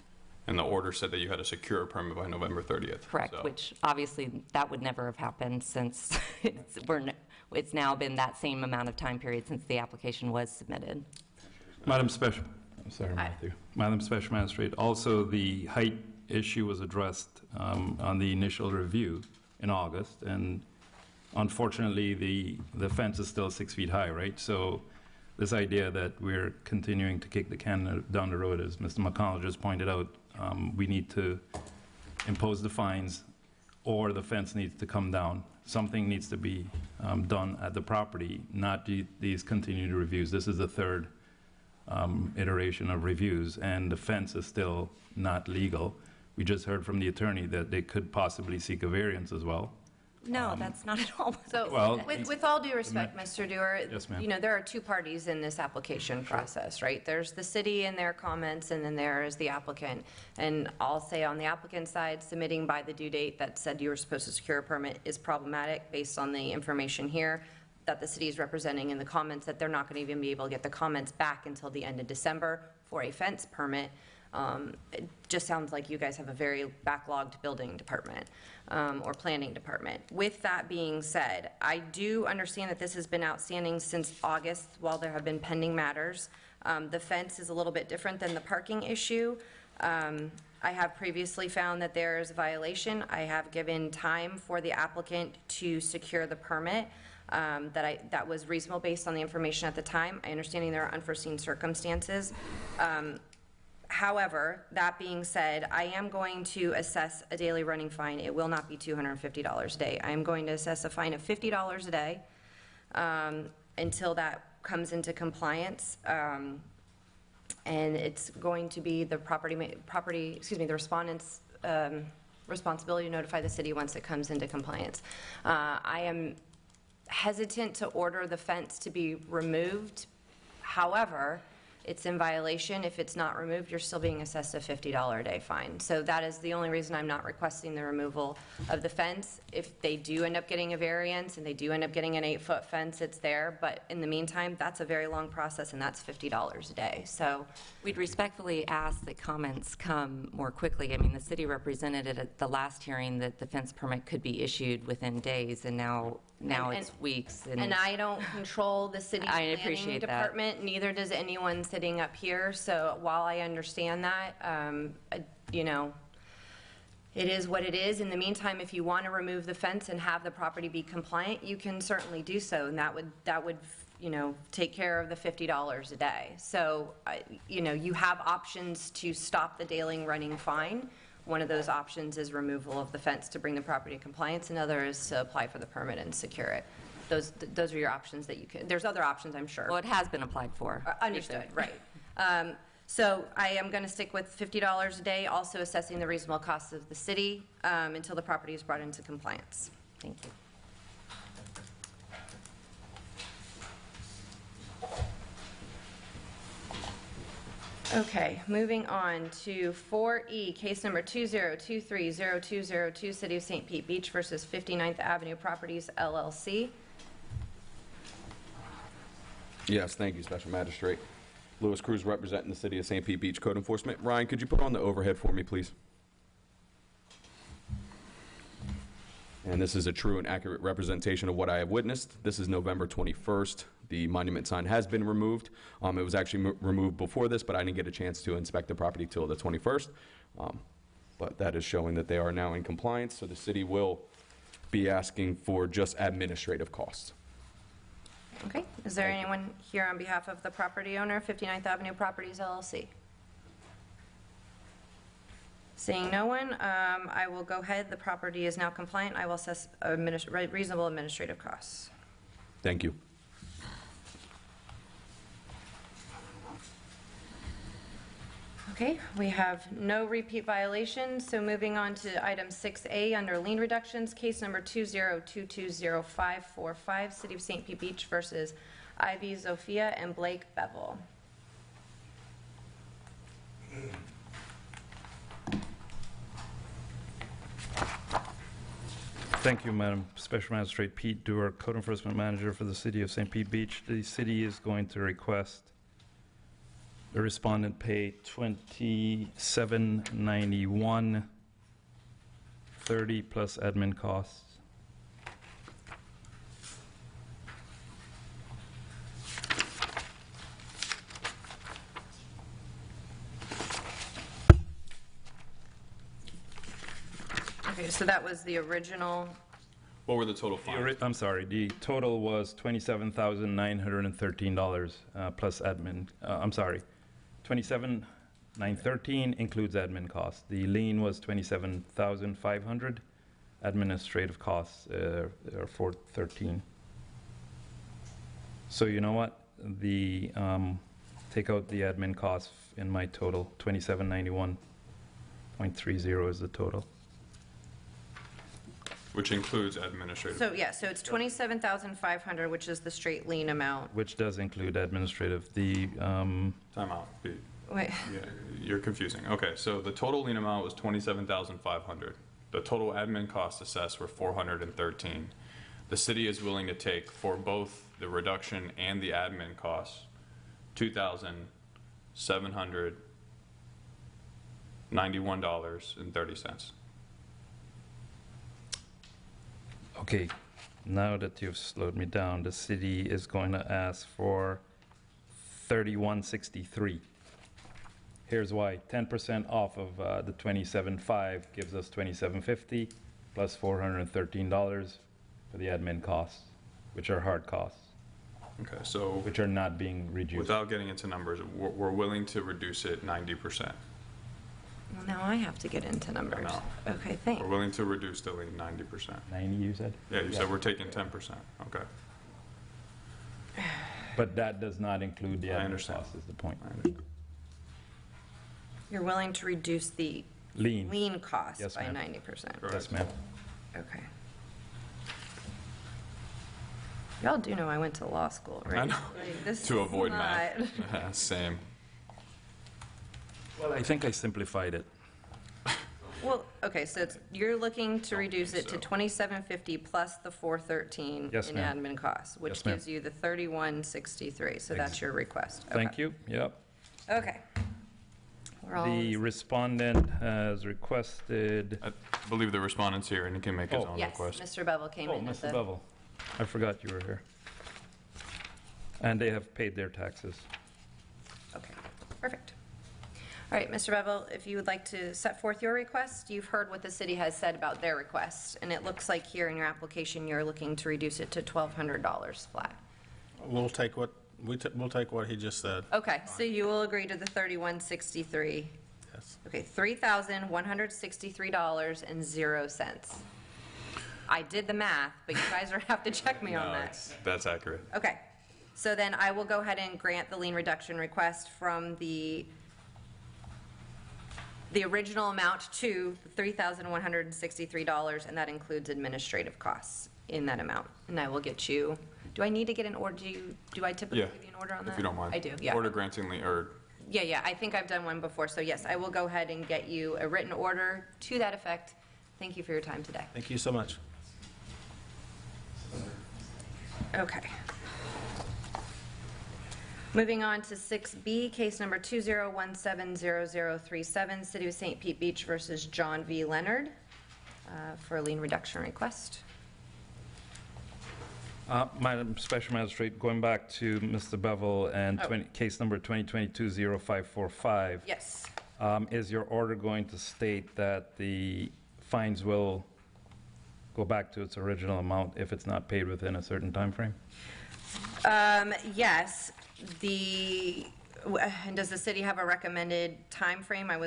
and the order said that you had to secure a permit by November 30th. Correct, So- which obviously that would never have happened since it's now been that same amount of time period since the application was submitted. Madam Special, I'm sorry, Matthew. Madam Special Magistrate, also the height issue was addressed on the initial review in August, and unfortunately, the fence is still 6 feet high, right? So this idea that we're continuing to kick the can down the road, as Mr. McConnell just pointed out, we need to impose the fines, or the fence needs to come down. Something needs to be done at the property, not these continued reviews. This is the third iteration of reviews, and the fence is still not legal. We just heard from the attorney that they could possibly seek a variance as well. No, that's not at all. So, Well, with all due respect, Mr. Dewar, Yes, ma'am. you know, there are two parties in this application process, right? There's the city and their comments, and then there is the applicant. And I'll say on the applicant side, submitting by the due date that said you were supposed to secure a permit is problematic based on the information here that the city is representing in the comments, that they're not going to even be able to get the comments back until the end of December for a fence permit. It just sounds like you guys have a very backlogged building department or planning department. With that being said, I do understand that this has been outstanding since August while there have been pending matters. The fence is a little bit different than the parking issue. I have previously found that there is a violation. I have given time for the applicant to secure the permit that was reasonable based on the information at the time. I understand there are unforeseen circumstances. However, that being said, I am going to assess a daily running fine. It will not be $250 a day. I am going to assess a fine of $50 a day until that comes into compliance. And it's going to be the the respondent's responsibility to notify the city once it comes into compliance. I am hesitant to order the fence to be removed. However, it's in violation. If it's not removed, you're still being assessed a $50 a day fine. So that is the only reason I'm not requesting the removal of the fence. If they do end up getting a variance and they do end up getting an 8-foot fence, it's there. But in the meantime, that's a very long process, and that's $50 a day. So We'd respectfully ask that comments come more quickly. I mean, the city represented it at the last hearing that the fence permit could be issued within days, and now it's weeks. And I don't control the city I planning appreciate that. department, neither does anyone sitting up here. So while I understand that, you know, it is what it is. In the meantime, if you want to remove the fence and have the property be compliant, you can certainly do so, and that would you know, take care of the $50 a day. So, you know, you have options to stop the daily running fine. One of those options is removal of the fence to bring the property in compliance. Another is to apply for the permit and secure it. Those are your options that you can, there's other options, I'm sure. Well, it has been applied for. Understood, right. So I am going to stick with $50 a day, also assessing the reasonable costs of the city until the property is brought into compliance. Thank you. Okay, moving on to 4E, case number 20230202, City of St. Pete Beach versus 59th Avenue Properties, LLC. Yes, thank you, Special Magistrate. Louis Cruz representing the City of St. Pete Beach Code Enforcement. Ryan, could you put on the overhead for me, please? And this is a true and accurate representation of what I have witnessed. This is November 21st. The monument sign has been removed. It was actually removed before this, but I didn't get a chance to inspect the property till the 21st. But that is showing that they are now in compliance, so the city will be asking for just administrative costs. Okay, is there anyone here on behalf of the property owner, 59th Avenue Properties, LLC? Seeing no one, I will go ahead. The property is now compliant. I will assess reasonable administrative costs. Thank you. Okay, we have no repeat violations, so moving on to item 6A under lien reductions, case number 20220545, City of St. Pete Beach versus Ivy Zofia and Blake Bevel. Thank you, Madam Special Magistrate Pete Dewar, Code Enforcement Manager for the City of St. Pete Beach. The city is going to request the respondent pay $2791.30 plus admin costs. Okay, so that was the original. What were the total fines? I'm sorry, the total was $27,913 plus admin, I'm sorry, $27,913 includes admin costs. The lien was $27,500. Administrative costs are $413. So you know what? The take out the admin costs in my total. $2791.30 is the total. Which includes administrative. So, yeah, so it's $27,500, which is the straight lien amount. Which does include administrative. The Time out. Wait, Yeah, you're confusing. Okay, so the total lien amount was $27,500. The total admin costs assessed were $413. The city is willing to take, for both the reduction and the admin costs, $2,791.30. okay, now that you've slowed me down, the city is going to ask for $31.63. Here's why: 10% off of the $27.5 gives us $27.50 plus $413 for the admin costs, which are hard costs, Okay, so which are not being reduced. without getting into numbers, we're willing to reduce it 90%. well, now I have to get into numbers. No. Okay, thanks. We're willing to reduce the lien 90%. 90, you said? Yeah, you said we're taking 10%. Okay, But that does not include the I admin understand. costs, is the point. I understand. You're willing to reduce the Lien. lien cost Yes, by ma'am. 90%. Yes, ma'am. Okay. Y'all do know I went to law school, right? I know. Like, this To is avoid not- math. Same. Well, I think I simplified it. Well, okay, so you're looking to reduce it to $27.50 plus the $413 Yes, in ma'am. admin costs, which Yes, ma'am. gives you the $31.63. So that's your request. Thank you, yep. Okay. We're all The respondent has requested, I believe the respondent's here and he can make his Oh. own Yes, request. Mr. Bevel came oh, in at Mr. the... Bevel, I forgot you were here. And they have paid their taxes. Okay, perfect. All right, Mr. Bevel, if you would like to set forth your request, you've heard what the city has said about their request, and it looks like here in your application, you're looking to reduce it to $1,200 flat. We'll take what, we'll take what he just said. Okay, so you will agree to the $31.63. Yes. Okay, $3,163.00. I did the math, but you guys are have to check me on No, that. that's accurate. Okay, so then I will go ahead and grant the lien reduction request from the original amount to $3,163, and that includes administrative costs in that amount. And I will get you, do I need to get an order, do I typically Yeah, give you an order on that? if you don't mind. I do, yeah. Order granting or Yeah, I think I've done one before, so yes, I will go ahead and get you a written order to that effect. Thank you for your time today. Thank you so much. Okay. Moving on to 6B, case number 20170037, City of St. Pete Beach versus John V. Leonard for a lien reduction request. Madam Special Magistrate, going back to Mr. Bevel and Oh. case number 2022-0545. Yes. Is your order going to state that the fines will go back to its original amount if it's not paid within a certain time frame? Yes. And does the city have a recommended time frame? I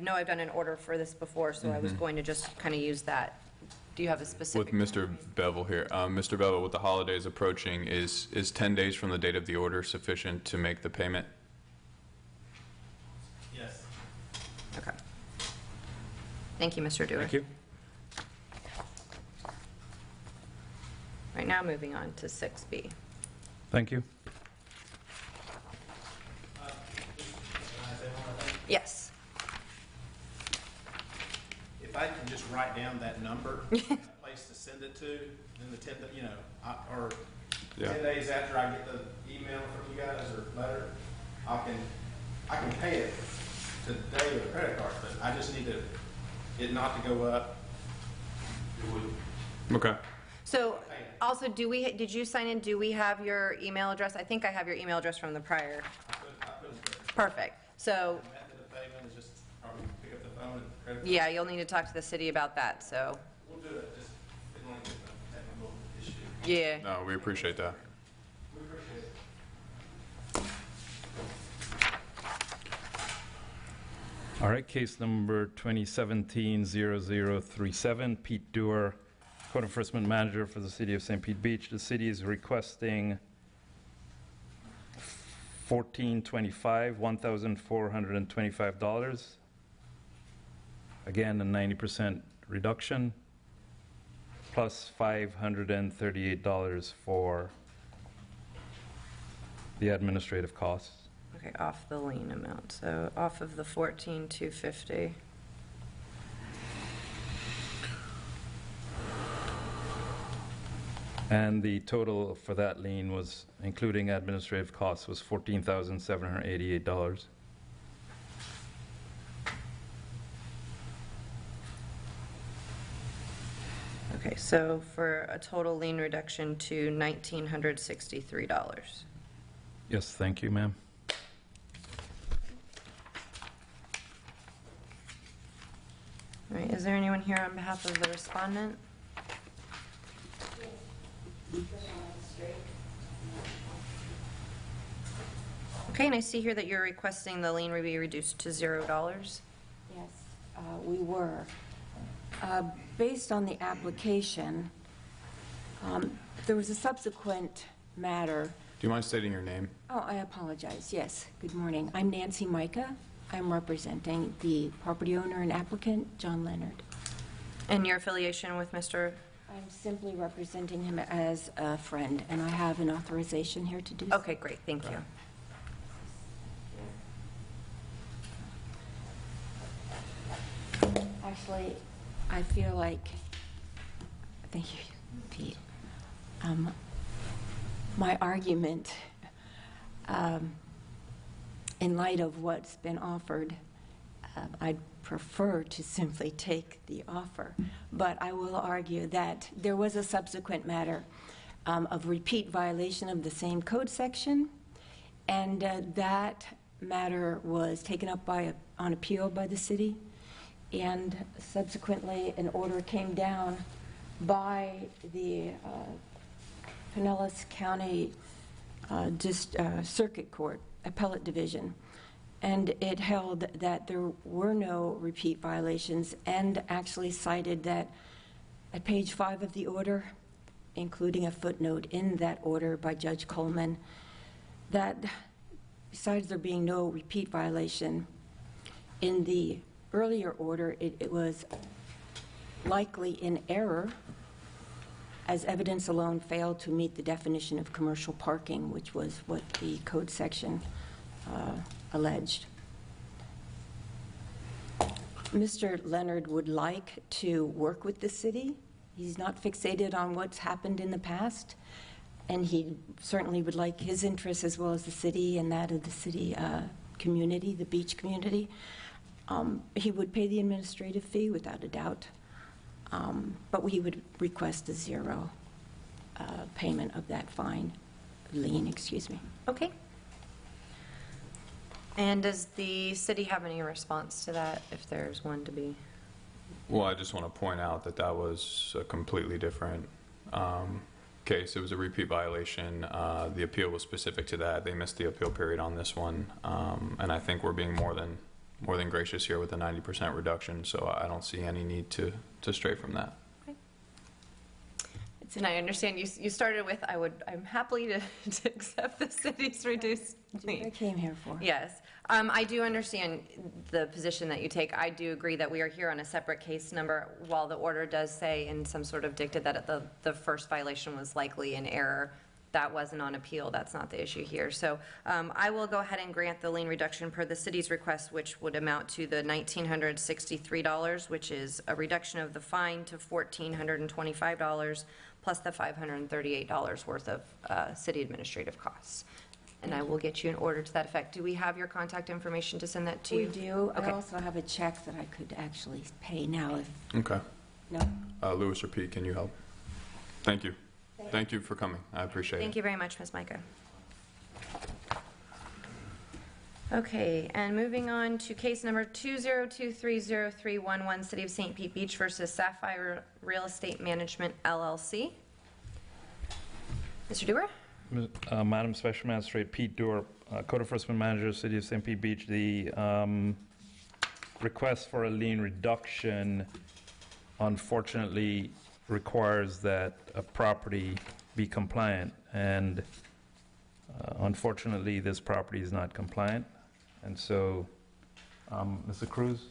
know I've done an order for this before, so I was going to just kind of use that. Do you have a with specific? Mr. Bevel here. Mr. Bevel, with the holidays approaching, is 10 days from the date of the order sufficient to make the payment? Yes. Okay. Thank you, Mr. Dewar. Thank you. Right now, moving on to 6B. Thank you. Yes. If I can just write down that number, a place to send it to, then the 10, or Yeah. 10 days after I get the email from you guys or letter, I can pay it today with a credit card, but I just need it not to go up. Okay. So, also, did you sign in, do we have your email address? I think I have your email address from the prior. I put it there. Perfect. So, Method of payment is just probably pick up the phone and credit card. yeah, you'll need to talk to the city about that, so, We'll do it, just, it won't get a technical issue. yeah. No, we appreciate that. We appreciate it. All right, case number 2017-0037, Pete Dewar, Code Enforcement Manager for the City of St. Pete Beach. The city is requesting $1,425. Again, a 90% reduction, plus $538 for the administrative costs. Okay, off the lien amount, so off of the 14,250. And the total for that lien was, including administrative costs, was $14,788. Okay, so for a total lien reduction to $1,963. Yes, thank you, ma'am. All right, is there anyone here on behalf of the respondent? Okay, and I see here that you're requesting the lien be reduced to $0. Yes, we were. Based on the application, there was a subsequent matter. Do you mind stating your name? Oh, I apologize. Yes, good morning. I'm Nancy Micah. I'm representing the property owner and applicant, John Leonard. And your affiliation with Mr.? I'm simply representing him as a friend, and I have an authorization here to do so. Okay, great, thank you. Actually, I feel like, thank you, Pete. My argument, in light of what's been offered, I'd prefer to simply take the offer. But I will argue that there was a subsequent matter of repeat violation of the same code section, and that matter was taken up on appeal by the city, and subsequently an order came down by the Pinellas County Circuit Court Appellate Division, and it held that there were no repeat violations, and actually cited that at page 5 of the order, including a footnote in that order by Judge Coleman, that besides there being no repeat violation, in the earlier order it was likely in error, as evidence alone failed to meet the definition of commercial parking, which was what the code section alleged. Mr. Leonard would like to work with the city. He's not fixated on what's happened in the past, and he certainly would like his interests as well as the city and that of the city community, the beach community. He would pay the administrative fee without a doubt, but we would request a zero payment of that lien, excuse me. Okay. And does the city have any response to that, if there's one to be? Well, I just want to point out that that was a completely different case. It was a repeat violation. The appeal was specific to that. They missed the appeal period on this one, and I think we're being more than gracious here with a 90% reduction. So I don't see any need to stray from that. Okay. And I understand you started with I'm happy to accept the city's reduced lien. I came here for. Yes. I do understand the position that you take. I do agree that we are here on a separate case number, while the order does say in some sort of dicta that the first violation was likely in error. That wasn't on appeal. That's not the issue here. So I will go ahead and grant the lien reduction per the city's request, which would amount to the $1,963, which is a reduction of the fine to $1,425, plus the $538 worth of city administrative costs. And I will get you an order to that effect. Do we have your contact information to send that to you? We do. Okay. I also have a check that I could actually pay now if, Okay. no. Lewis or Pete, can you help? Thank you. Thank you for coming. I appreciate it. Thank you very much, Ms. Micah. Okay, and moving on to case number 2023031, City of St. Pete Beach versus Sapphire Real Estate Management, LLC. Mr. Dewar? Madam Special Magistrate Pete Dewar, Code Enforcement Manager, City of St. Pete Beach. The request for a lien reduction unfortunately requires that a property be compliant, and unfortunately this property is not compliant. And so, Mr. Cruz,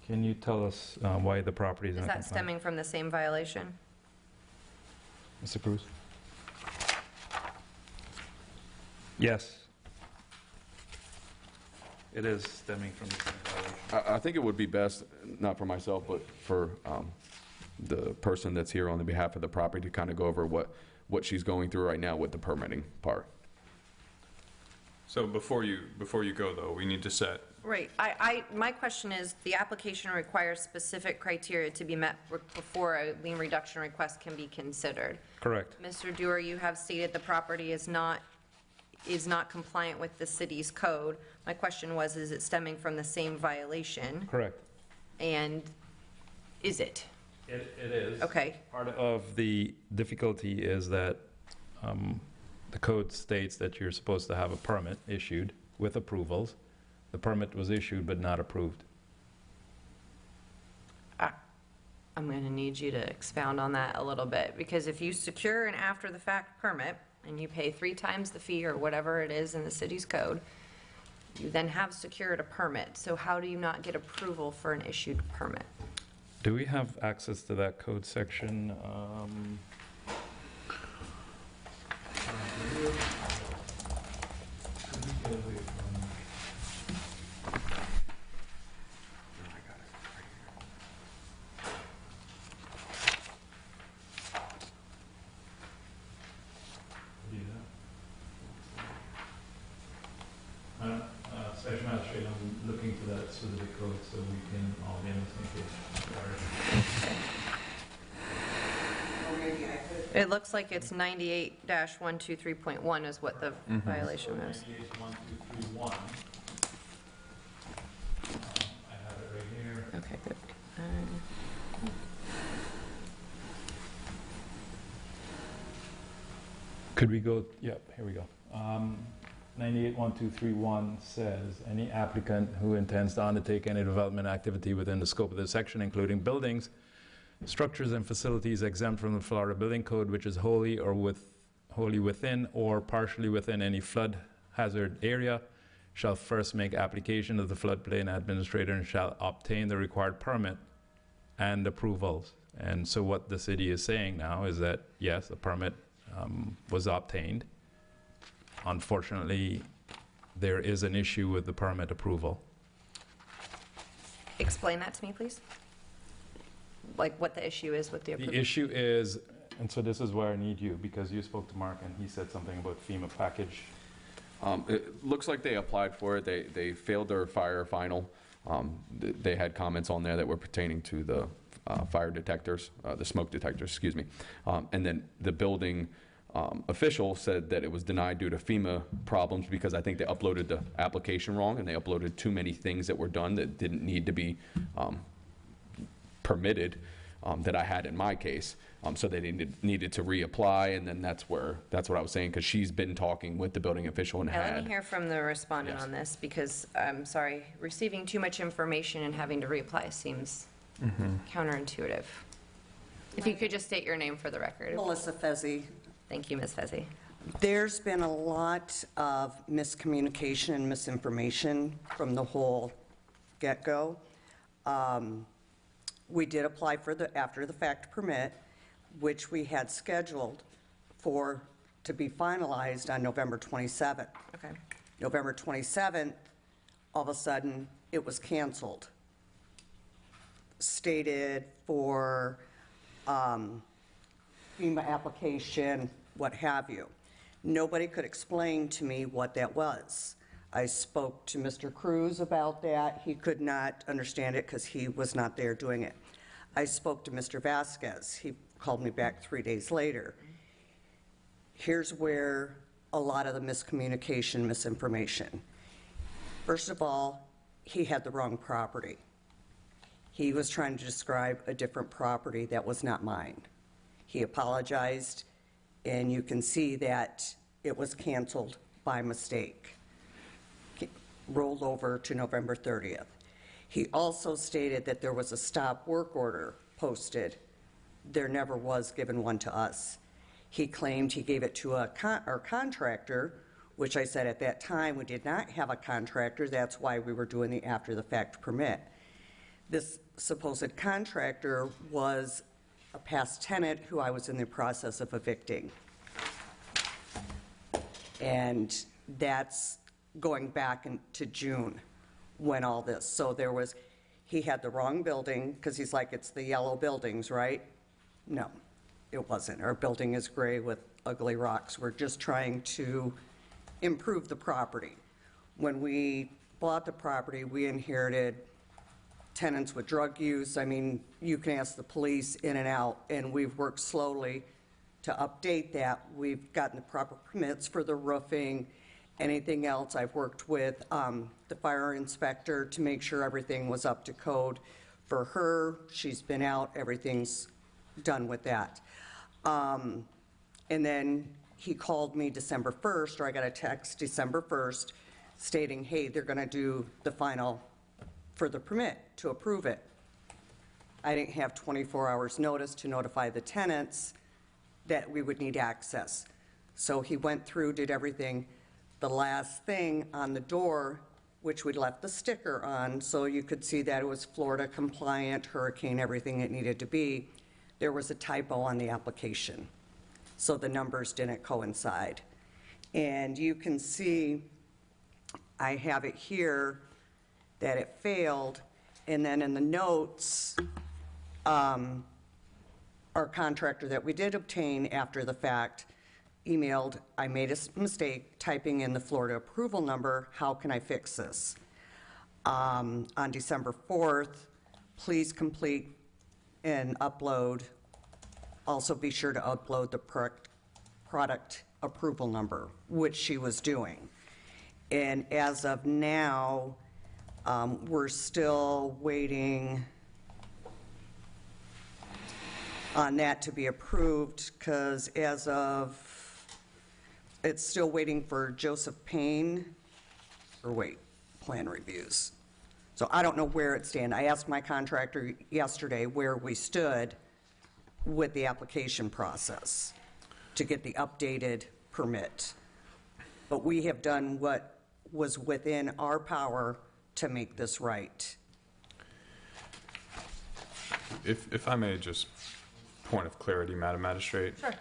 can you tell us why the property is not compliant? Is that stemming from the same violation? Mr. Cruz? Yes. It is stemming from the same violation. I think it would be best, not for myself, but for the person that's here on the behalf of the property to kind of go over what she's going through right now with the permitting part. So before you go, though, we need to set. Right. My question is, the application requires specific criteria to be met before a lien reduction request can be considered. Correct. Mr. Dewar, you have stated the property is not compliant with the city's code. My question was, is it stemming from the same violation? Correct. And is it? It is. Okay. Part of the difficulty is that the code states that you're supposed to have a permit issued with approvals. The permit was issued but not approved. I'm going to need you to expound on that a little bit, because if you secure an after-the-fact permit and you pay 3 times the fee or whatever it is in the city's code, you then have secured a permit. So how do you not get approval for an issued permit? Do we have access to that code section? It looks like it's 98-123.1 is what the violation is. 98.123.1. I have it right here. Okay, good. Could we go, yep, here we go. 98.123.1 says, any applicant who intends to undertake any development activity within the scope of this section, including buildings, structures, and facilities exempt from the Florida Building Code, which is wholly within or partially within any flood hazard area, shall first make application of the floodplain administrator and shall obtain the required permit and approvals. And so what the city is saying now is that, yes, the permit was obtained. Unfortunately, there is an issue with the permit approval. Explain that to me, please. Like what the issue is with the approval. The issue is, and so this is where I need you, because you spoke to Mark and he said something about FEMA package. It looks like they applied for it. They failed their fire final. They had comments on there that were pertaining to the fire detectors, the smoke detectors, excuse me. And then the building official said that it was denied due to FEMA problems because I think they uploaded the application wrong and they uploaded too many things that were done that didn't need to be permitted that I had in my case. So they needed to reapply, and then that's what I was saying, because she's been talking with the building official and Now, had. let me hear from the respondent Yes. on this, because, I'm sorry, receiving too much information and having to reapply seems counterintuitive. If you could just state your name for the record. Melissa Fezzi. Thank you, Ms. Fezzi. There's been a lot of miscommunication and misinformation from the whole get-go. We did apply for the after-the-fact permit, which we had scheduled to be finalized on November 27th. Okay. November 27th, all of a sudden, it was canceled. Stated for FEMA application, what have you. Nobody could explain to me what that was. I spoke to Mr. Cruz about that. He could not understand it because he was not there doing it. I spoke to Mr. Vasquez. He called me back 3 days later. Here's where a lot of the miscommunication, misinformation. First of all, he had the wrong property. He was trying to describe a different property that was not mine. He apologized, and you can see that it was canceled by mistake, rolled over to November 30th. He also stated that there was a stop work order posted. There never was given one to us. He claimed he gave it to our contractor, which I said at that time we did not have a contractor. That's why we were doing the after-the-fact permit. This supposed contractor was a past tenant who I was in the process of evicting. And that's going back into June when all this. So he had the wrong building, because he's like, it's the yellow buildings, right? No, it wasn't. Our building is gray with ugly rocks. We're just trying to improve the property. When we bought the property, we inherited tenants with drug use. I mean, you can ask the police in and out, and we've worked slowly to update that. We've gotten the proper permits for the roofing, anything else. I've worked with the fire inspector to make sure everything was up to code for her. She's been out, everything's done with that. And then he called me December 1st, or I got a text December 1st stating, hey, they're gonna do the final for the permit to approve it. I didn't have 24 hours notice to notify the tenants that we would need access. So he went through, did everything. The last thing on the door, which we left the sticker on, so you could see that it was Florida compliant, hurricane, everything it needed to be, there was a typo on the application. So the numbers didn't coincide. And you can see, I have it here, that it failed, and then in the notes, our contractor that we did obtain after the fact emailed, I made a mistake typing in the Florida approval number, how can I fix this? On December 4th, please complete and upload also be sure to upload the product approval number, which she was doing. And as of now, we're still waiting on that to be approved, because it's still waiting for Joseph Payne, plan reviews. So I don't know where it stands. I asked my contractor yesterday where we stood with the application process to get the updated permit. But we have done what was within our power to make this right. If I may, just point of clarity, Madam Magistrate. Sure.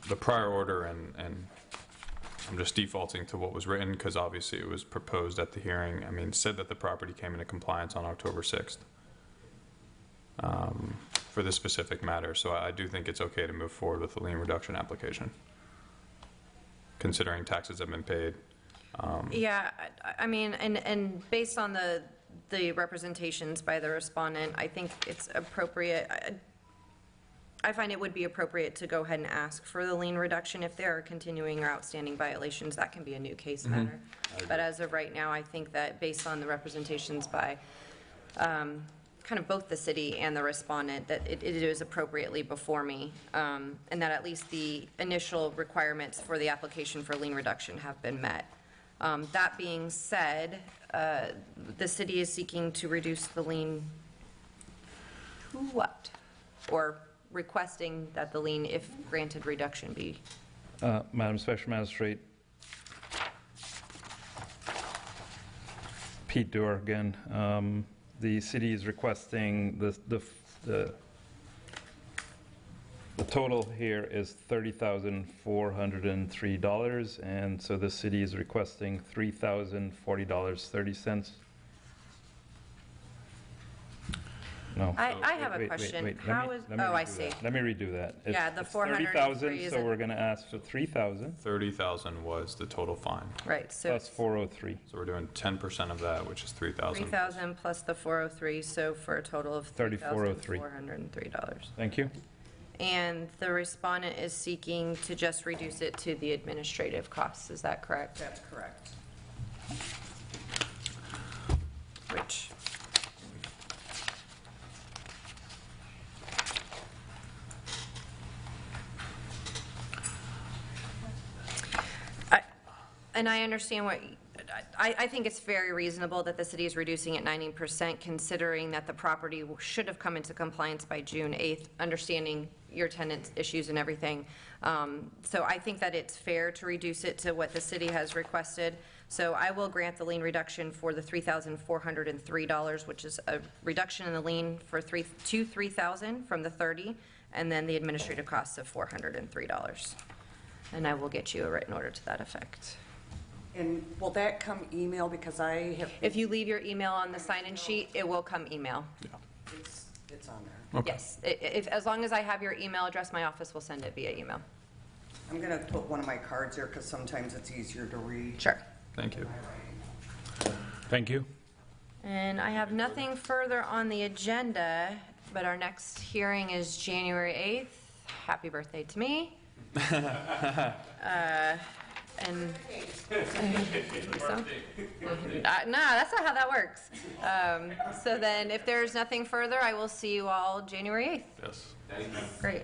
The prior order, and I'm just defaulting to what was written because obviously it was proposed at the hearing, I mean, said that the property came into compliance on October 6th for this specific matter. So I do think it's okay to move forward with the lien reduction application, considering taxes have been paid. Yeah, I mean, and based on the representations by the respondent, I think it's appropriate. I find it would be appropriate to go ahead and ask for the lien reduction. If there are continuing or outstanding violations, that can be a new case matter. But as of right now, I think that based on the representations by kind of both the city and the respondent, that it is appropriately before me, and that at least the initial requirements for the application for lien reduction have been met. That being said, the city is seeking to reduce the lien to what? Or requesting that the lien, if granted reduction, be? Madam Special Magistrate, Pete Doerr again. The city is requesting the total here is $30,403, and so the city is requesting $3,040.30. No. I have a question. How is, oh, I see. Let me redo that. Yeah, the It's 403 30,000, so we're going to ask for 3,000 $30,000 was the total fine. Right, so plus 403. So we're doing 10% of that, which is 3,000. 3,000 plus the 403, so for a total of $3,403. $3,403. Thank you. And the respondent is seeking to just reduce it to the administrative costs, is that correct? That's correct. Which, and I understand what, I think it's very reasonable that the city is reducing it 90%, considering that the property should have come into compliance by June 8th, understanding your tenant's issues and everything. So I think that it's fair to reduce it to what the city has requested. So I will grant the lien reduction for the $3,403, which is a reduction in the lien for $3,000 from the 30, and then the administrative costs of $403. And I will get you a written order to that effect. And will that come email, because I have, If you leave your email on the sign-in sheet, it will come email. it's on there. Okay. Yes, as long as I have your email address, my office will send it via email. I'm going to put one of my cards here because sometimes it's easier to read. Sure. Thank you. Thank you. And I have nothing further on the agenda, but our next hearing is January 8th. Happy birthday to me. And so? No, that's not how that works. So then, if there's nothing further, I will see you all January 8th. Yes. Great.